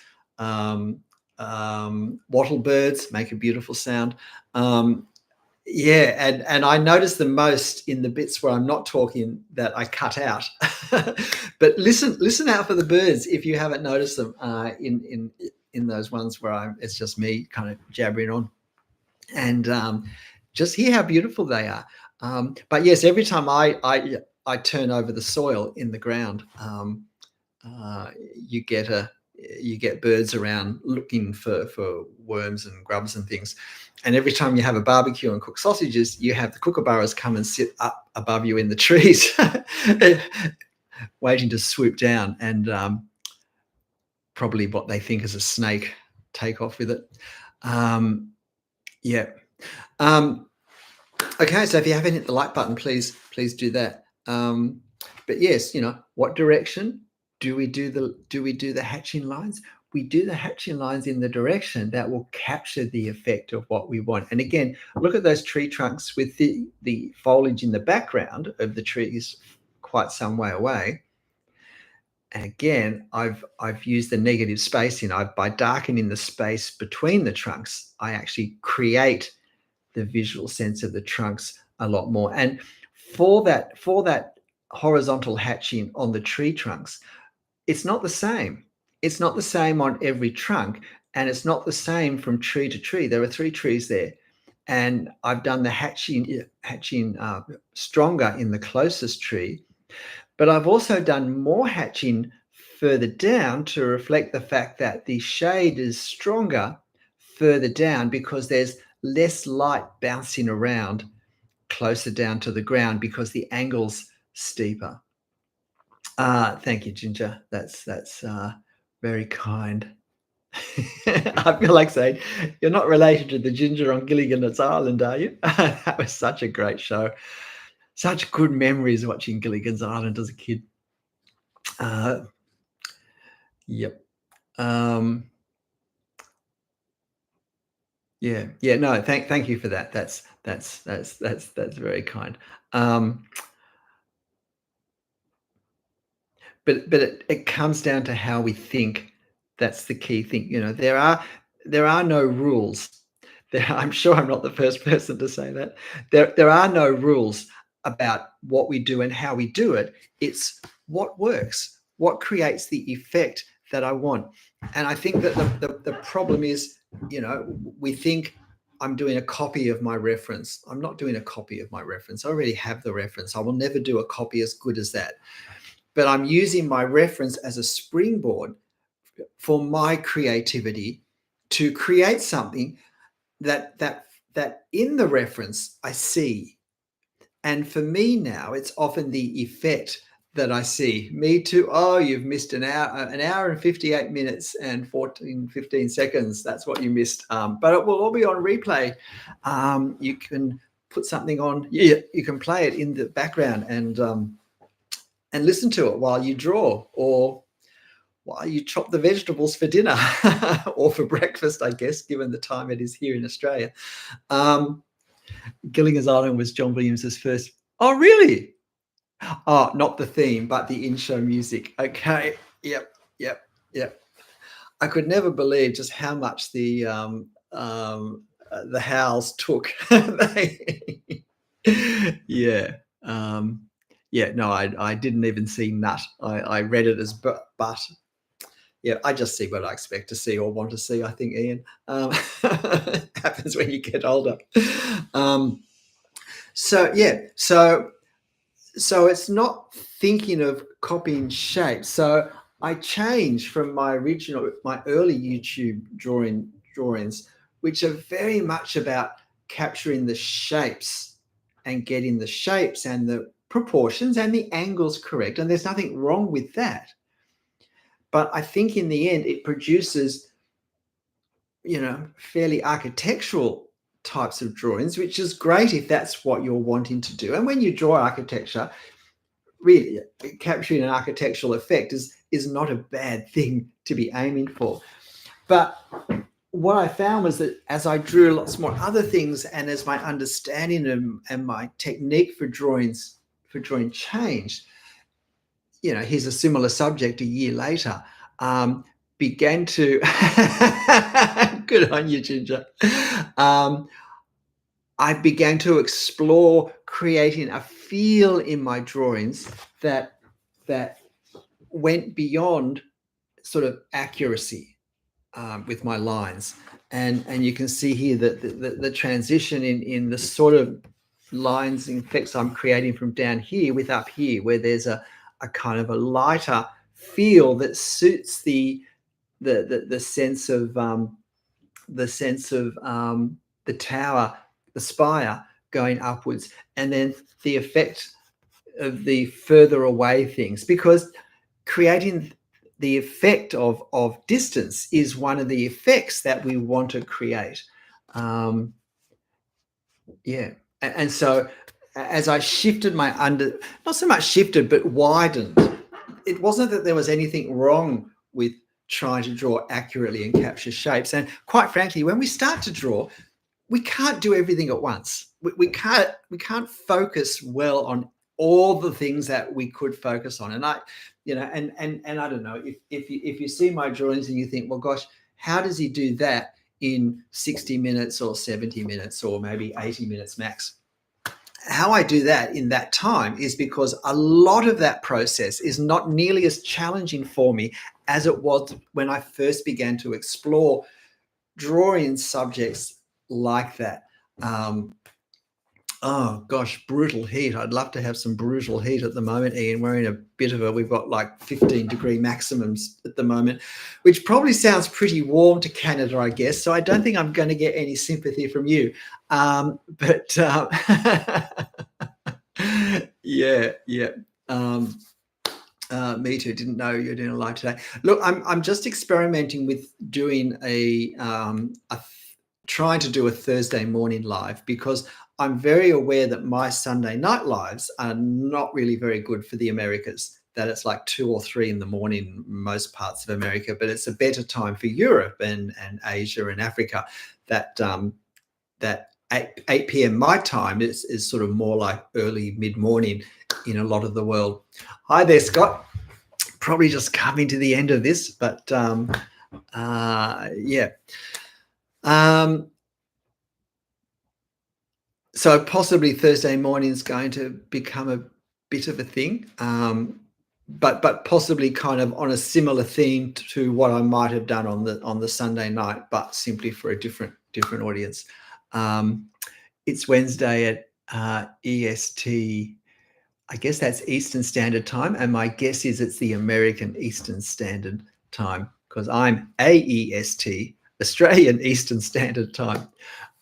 wattle birds make a beautiful sound. Yeah, and I notice the most in the bits where I'm not talking that I cut out. But listen out for the birds if you haven't noticed them in those ones where it's just me kind of jabbering on, and just hear how beautiful they are. But yes, every time I turn over the soil in the ground, you get birds around looking for worms and grubs and things. And every time you have a barbecue and cook sausages, you have the kookaburras come and sit up above you in the trees, waiting to swoop down and probably what they think is a snake take off with it. Yeah. Okay, so if you haven't hit the like button, please do that. But yes, what direction do we do the hatching lines? We do the hatching lines in the direction that will capture the effect of what we want. And again, look at those tree trunks with the foliage in the background of the trees quite some way away. And again, I've used the negative spacing. By darkening the space between the trunks, I actually create the visual sense of the trunks a lot more. And for that horizontal hatching on the tree trunks, it's not the same. It's not the same on every trunk, and it's not the same from tree to tree. There are 3 trees there, and I've done the hatching stronger in the closest tree, but I've also done more hatching further down to reflect the fact that the shade is stronger further down because there's less light bouncing around closer down to the ground because the angle's steeper. Thank you, Ginger. That's very kind. I feel like saying, you're not related to the Ginger on Gilligan's Island, are you? That was such a great show. Such good memories watching Gilligan's Island as a kid. Yep. Yeah. No, thank you for that. That's very kind. But it comes down to how we think. That's the key thing. There are no rules. I'm sure I'm not the first person to say that. There are no rules about what we do and how we do it. It's what works, what creates the effect that I want. And I think that the problem is, we think I'm doing a copy of my reference. I'm not doing a copy of my reference. I already have the reference. I will never do a copy as good as that. But I'm using my reference as a springboard for my creativity to create something that in the reference I see. And for me now, it's often the effect that I see. Me too. Oh, you've missed an hour and 58 minutes and 15 seconds. That's what you missed. But it will all be on replay. You can put something on. You can play it in the background and listen to it while you draw or while you chop the vegetables for dinner or for breakfast, I guess, given the time it is here in Australia. Gilligan's Island was John Williams's first. Oh, really? Oh, not the theme, but the in-show music. Okay. Yep. I could never believe just how much the Howls took. Yeah. No, I didn't even see nut. I read it as but. Yeah, I just see what I expect to see or want to see, I think, Ian. Happens when you get older. So it's not thinking of copying shapes. So I changed from my early YouTube drawings, which are very much about capturing the shapes and getting the shapes and the proportions and the angles correct. And there's nothing wrong with that. But I think in the end, it produces fairly architectural types of drawings, which is great if that's what you're wanting to do. And when you draw architecture, really capturing an architectural effect is not a bad thing to be aiming for. But what I found was that as I drew lots more other things, and as my understanding and my technique for drawing changed, here's a similar subject a year later, began to good on you, Ginger. I began to explore creating a feel in my drawings that went beyond sort of accuracy with my lines. And you can see here that the transition in the sort of lines and effects I'm creating from down here with up here, where there's a kind of a lighter feel that suits the sense of the tower, the spire going upwards, and then the effect of the further away things, because creating the effect of distance is one of the effects that we want to create. And so as I shifted my not so much shifted, but widened, it wasn't that there was anything wrong with trying to draw accurately and capture shapes. And quite frankly, when we start to draw, we can't do everything at once. We can't focus well on all the things that we could focus on. And I don't know, if you see my drawings and you think, well, gosh, how does he do that in 60 minutes or 70 minutes or maybe 80 minutes max? How I do that in that time is because a lot of that process is not nearly as challenging for me as it was when I first began to explore drawing subjects like that. Oh gosh, brutal heat. I'd love to have some brutal heat at the moment, Ian. We're in a bit of we've got like 15-degree maximums at the moment, which probably sounds pretty warm to Canada, I guess. So I don't think I'm going to get any sympathy from you. Yeah. Me too. Didn't know you're doing a live today. Look, I'm just experimenting with doing trying to do a Thursday morning live, because I'm very aware that my Sunday night lives are not really very good for the Americas, that it's like 2 or 3 in the morning in most parts of America, but it's a better time for Europe and Asia and Africa. That 8 p.m. my time is sort of more like early mid-morning in a lot of the world. Hi there, Scott. Probably just coming to the end of this, but yeah. So possibly Thursday morning is going to become a bit of a thing, but possibly kind of on a similar theme to what I might have done on the Sunday night, but simply for a different audience. It's Wednesday at EST. I guess that's Eastern Standard Time, and my guess is it's the American Eastern Standard Time, because I'm AEST, Australian Eastern Standard Time.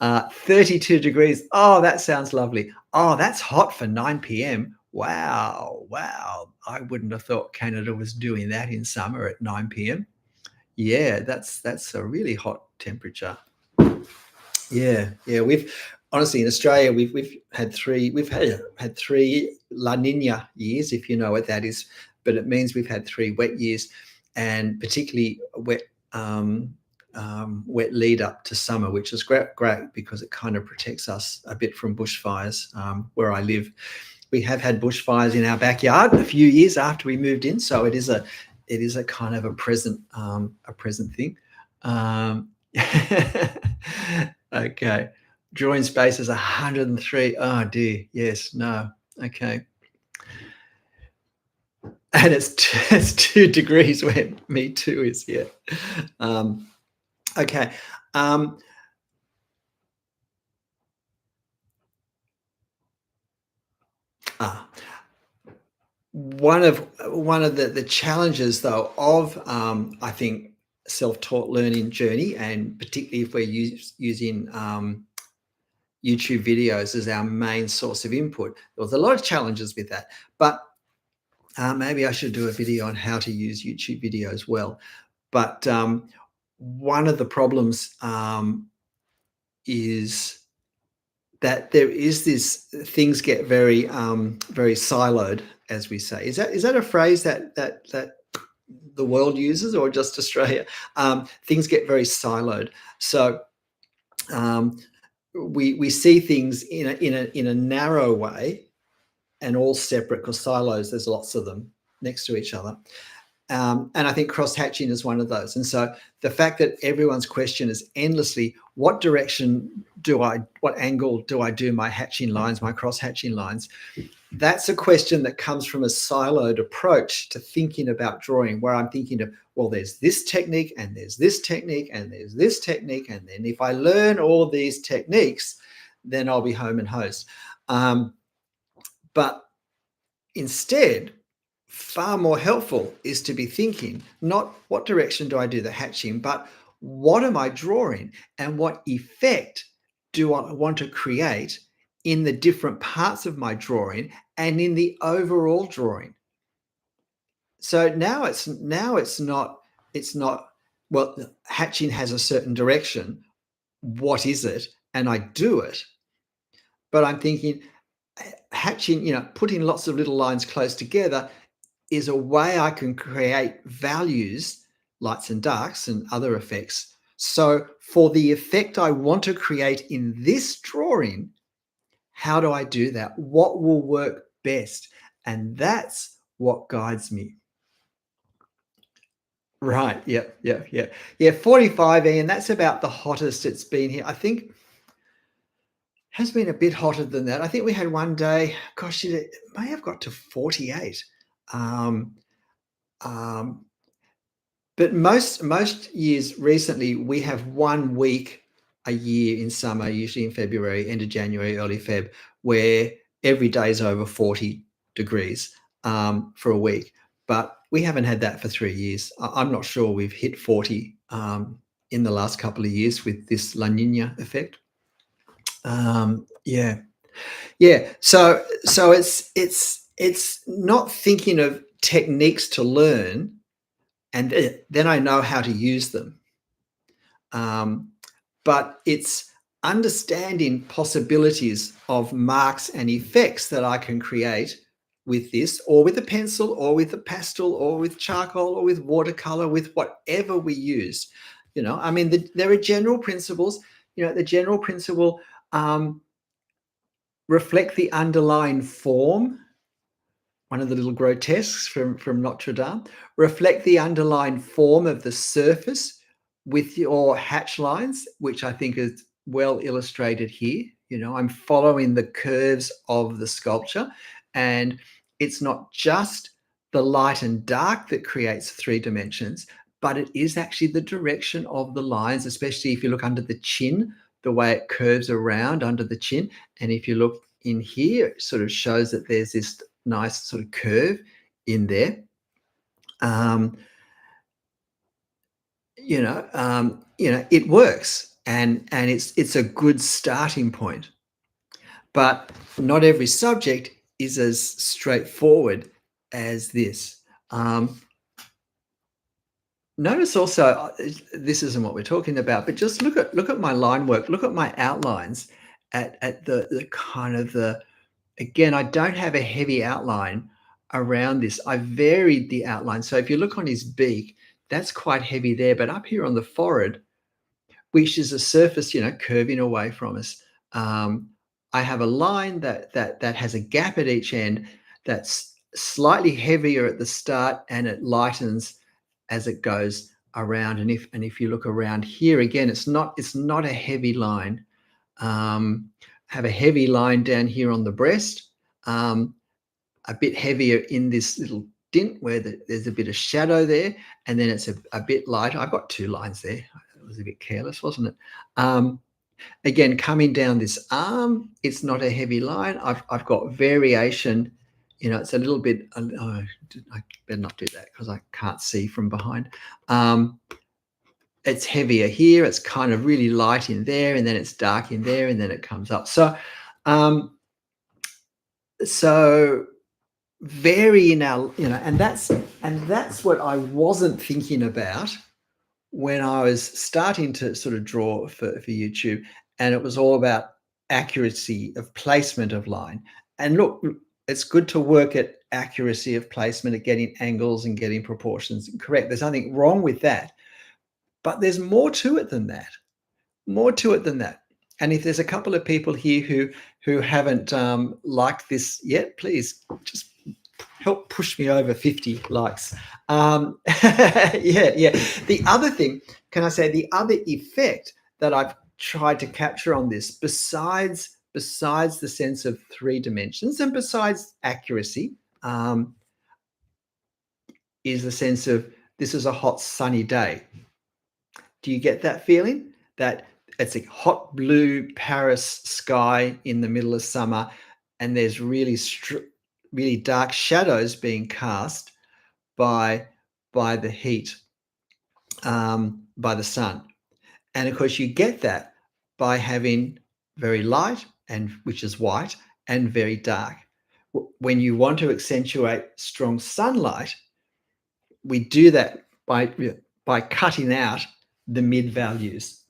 32 degrees. Oh, that sounds lovely. Oh, that's hot for 9 p.m. Wow. I wouldn't have thought Canada was doing that in summer at 9 p.m. Yeah, that's a really hot temperature. Yeah. We've honestly in Australia we've had three La Nina years, if you know what that is, but it means we've had 3 wet years, and particularly wet lead up to summer, which is great because it kind of protects us a bit from bushfires. Where I live, we have had bushfires in our backyard a few years after we moved in, so it is a kind of a present thing. Okay, drawing space is 103. Oh dear, yes, no, okay. And it's 2 degrees where me too is. Yeah. Okay. One of the challenges, though, of I think self-taught learning journey, and particularly if we're using YouTube videos as our main source of input, there was a lot of challenges with that. But maybe I should do a video on how to use YouTube videos well. But one of the problems is that there is this, things get very very siloed, as we say. Is that a phrase that the world uses, or just Australia? Things get very siloed. So we see things in a narrow way, and all separate, because silos, there's lots of them next to each other. And I think cross-hatching is one of those. And so the fact that everyone's question is endlessly, what angle do I do my hatching lines, my cross-hatching lines? That's a question that comes from a siloed approach to thinking about drawing, where I'm thinking of, well, there's this technique, and there's this technique, and there's this technique, and then if I learn all these techniques, then I'll be home and host. But instead, far more helpful is to be thinking, not what direction do I do the hatching, but what am I drawing, and what effect do I want to create in the different parts of my drawing and in the overall drawing. So now it's not, well, hatching has a certain direction. What is it? And I do it. But I'm thinking, hatching, putting lots of little lines close together is a way I can create values, lights and darks and other effects. So for the effect I want to create in this drawing, how do I do that? What will work best? And that's what guides me. Right. Yep. Yeah. 45, Ian. That's about the hottest it's been here. I think has been a bit hotter than that. I think we had one day, gosh, it may have got to 48. But most years recently, we have 1 week a year in summer, usually in February, end of January, early Feb, where every day is over 40 degrees for a week. But we haven't had that for 3 years. I'm not sure we've hit 40 in the last couple of years with this La Nina effect. Yeah. So it's not thinking of techniques to learn, and then I know how to use them. But it's understanding possibilities of marks and effects that I can create with this, or with a pencil, or with a pastel, or with charcoal, or with watercolor, with whatever we use. I mean, there are general principles. The general principle, reflect the underlying form. One of the little grotesques from Notre Dame. Reflect the underlying form of the surface with your hatch lines, which I think is well illustrated here. I'm following the curves of the sculpture, and it's not just the light and dark that creates 3 dimensions, but it is actually the direction of the lines, especially if you look under the chin, the way it curves around under the chin. And if you look in here, it sort of shows that there's this nice sort of curve in there. It works, and it's a good starting point. But not every subject is as straightforward as this. Notice also, this isn't what we're talking about, but just look at my line work, look at my outlines at the kind of the, again, I don't have a heavy outline around this. I varied the outline. So if you look on his beak, that's quite heavy there, but up here on the forehead, which is a surface, curving away from us, I have a line that has a gap at each end that's slightly heavier at the start, and it lightens as it goes around. And if you look around here again, it's not a heavy line. Have a heavy line down here on the breast, a bit heavier in this little dint where there's a bit of shadow there, and then it's a bit lighter. I've got 2 lines there. It was a bit careless, wasn't it? Again, coming down this arm, it's not a heavy line. I've got variation. It's a little bit. I better not do that because I can't see from behind. It's heavier here. It's kind of really light in there, and then it's dark in there, and then it comes up. So vary in our, and that's what I wasn't thinking about when I was starting to sort of draw for YouTube, and it was all about accuracy of placement of line. And look, it's good to work at accuracy of placement, at getting angles and getting proportions correct. There's nothing wrong with that. But there's more to it than that. More to it than that. And if there's a couple of people here who haven't liked this yet, please just help push me over 50 likes. Yeah. The other thing, can I say, the other effect that I've tried to capture on this, besides the sense of 3 dimensions and besides accuracy, is the sense of this is a hot sunny day. Do you get that feeling that it's a hot blue Paris sky in the middle of summer, and there's really dark shadows being cast by the heat, by the sun? And of course, you get that by having very light, and which is white, and very dark. When you want to accentuate strong sunlight, we do that by cutting out the mid values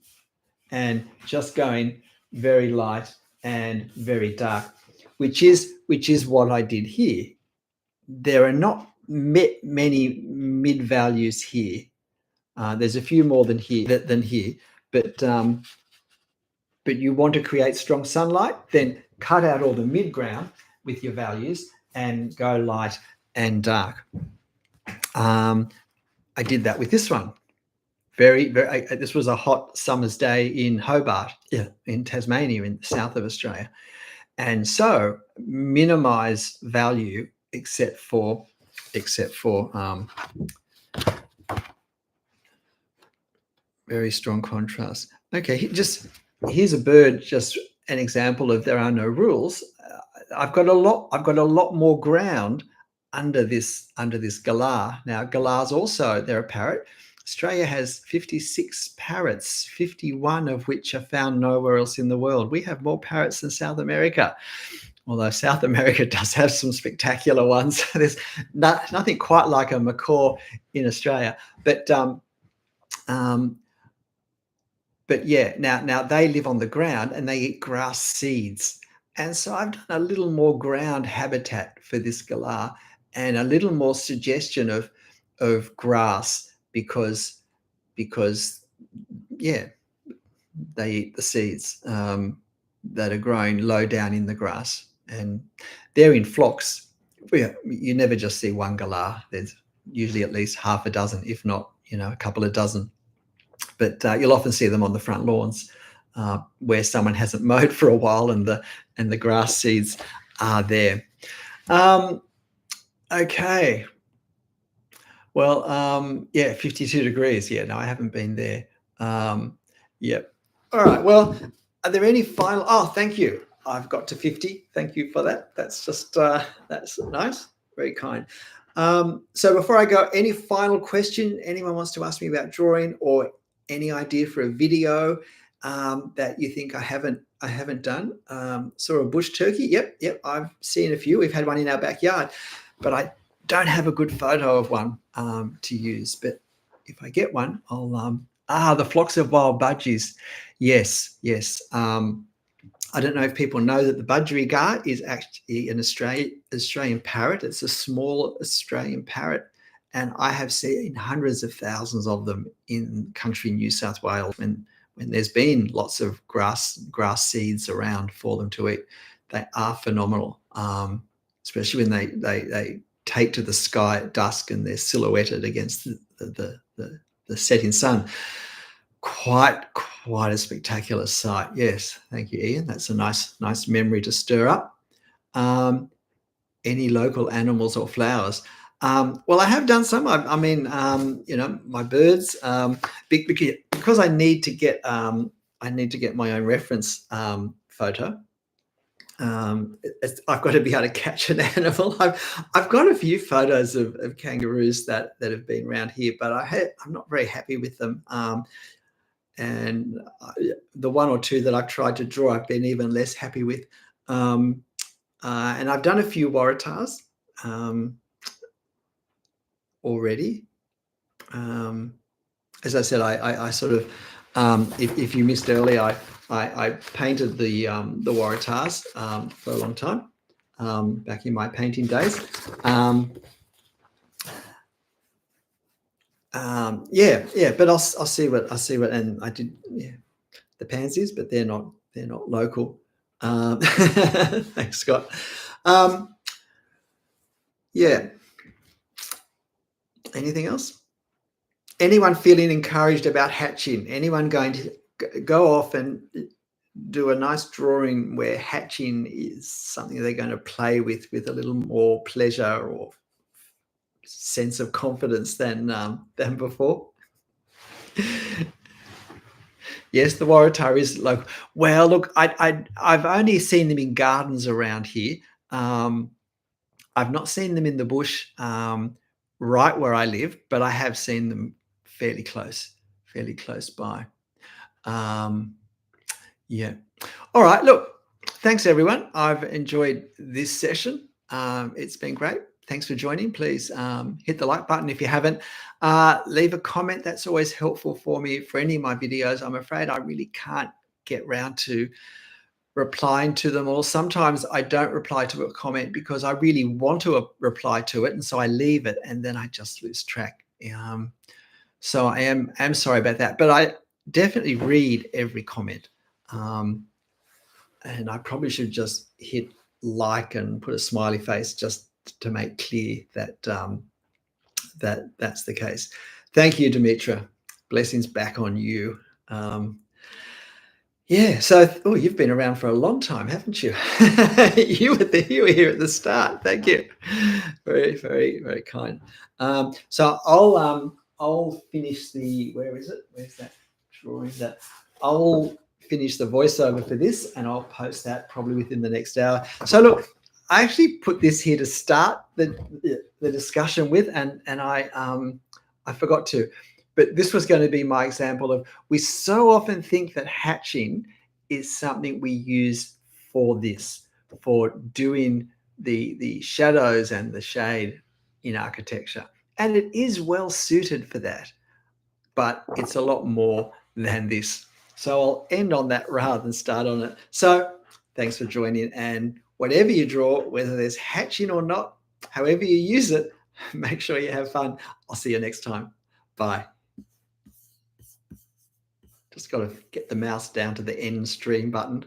and just going very light and very dark, which is what I did here. There are not many mid values here. There's a few more than here, but you want to create strong sunlight, then cut out all the mid ground with your values and go light and dark. I did that with this one. This was a hot summer's day in Hobart, in Tasmania, in the south of Australia. And so minimize value except for very strong contrast. Okay, here's a bird, just an example of there are no rules. I've got a lot more ground under this galah. Now, galahs also, they're a parrot. Australia has 56 parrots, 51 of which are found nowhere else in the world. We have more parrots than South America, although South America does have some spectacular ones. There's nothing quite like a macaw in Australia. But yeah, now they live on the ground and they eat grass seeds. And so I've done a little more ground habitat for this galah and a little more suggestion of grass because yeah, they eat the seeds that are growing low down in the grass, and they're in flocks. You never just see one galah. There's usually at least half a dozen, if not, a couple of dozen. But you'll often see them on the front lawns where someone hasn't mowed for a while, and the grass seeds are there. Okay. Well, yeah, 52 degrees. Yeah, no, I haven't been there. Yep. All right. Well, are there any final? Oh, thank you. I've got to 50. Thank you for that. That's just that's nice. Very kind. So before I go, any final question anyone wants to ask me about drawing, or any idea for a video that you think I haven't done? Saw a bush turkey. Yep. I've seen a few. We've had one in our backyard, but I don't have a good photo of one to use. But if I get one, I'll the flocks of wild budgies. Yes. I don't know if people know that the budgerigar is actually an Australian parrot. It's a small Australian parrot, and I have seen hundreds of thousands of them in country New South Wales when there's been lots of grass seeds around for them to eat. They are phenomenal, especially when they take to the sky at dusk and they're silhouetted against the setting sun. Quite a spectacular sight. Yes, thank you, Ian. That's a nice memory to stir up. Any local animals or flowers? Well, I have done some. I mean, my birds. Because I need to get my own reference photo. I've got to be able to catch an animal. I've got a few photos of kangaroos that have been around here, but I'm not very happy with them. And the one or two that I've tried to draw, I've been even less happy with. And I've done a few waratahs already. as I said, I sort of, if you missed earlier, I painted the Waratahs for a long time back in my painting days. Yeah, but I'll see what, and I did, yeah, the pansies, but they're not local. Thanks, Scott. Yeah. Anything else? Anyone feeling encouraged about hatching? Anyone going to go off and do a nice drawing where hatching is something they're going to play with a little more pleasure or sense of confidence than before? Yes, the Waratah is local. Well, look, I've only seen them in gardens around here. I've not seen them in the bush right where I live, but I have seen them fairly close by. Yeah. All right. Look, thanks everyone. I've enjoyed this session. It's been great. Thanks for joining. Please hit the like button if you haven't. Leave a comment. That's always helpful for me for any of my videos. I'm afraid I really can't get round to replying to them all. Sometimes I don't reply to a comment because I really want to reply to it, and so I leave it, and then I just lose track. So I am sorry about that, but I definitely read every comment. And I probably should just hit like and put a smiley face just to make clear that that's the case. Thank you, Dimitra. Blessings back on you. Yeah, so you've been around for a long time, haven't you? You were here at the start. Thank you. Very, very, very kind. So I'll finish the, where is it? Where's that drawing? That I'll finish the voiceover for this, and I'll post that probably within the next hour. So look, I actually put this here to start the discussion with, and I forgot to. But this was going to be my example of, we so often think that hatching is something we use for this, for doing the shadows and the shade in architecture. And it is well suited for that, but it's a lot more than this. So I'll end on that rather than start on it. So thanks for joining. And whatever you draw, whether there's hatching or not, however you use it, make sure you have fun. I'll see you next time. Bye. Just got to get the mouse down to the end stream button.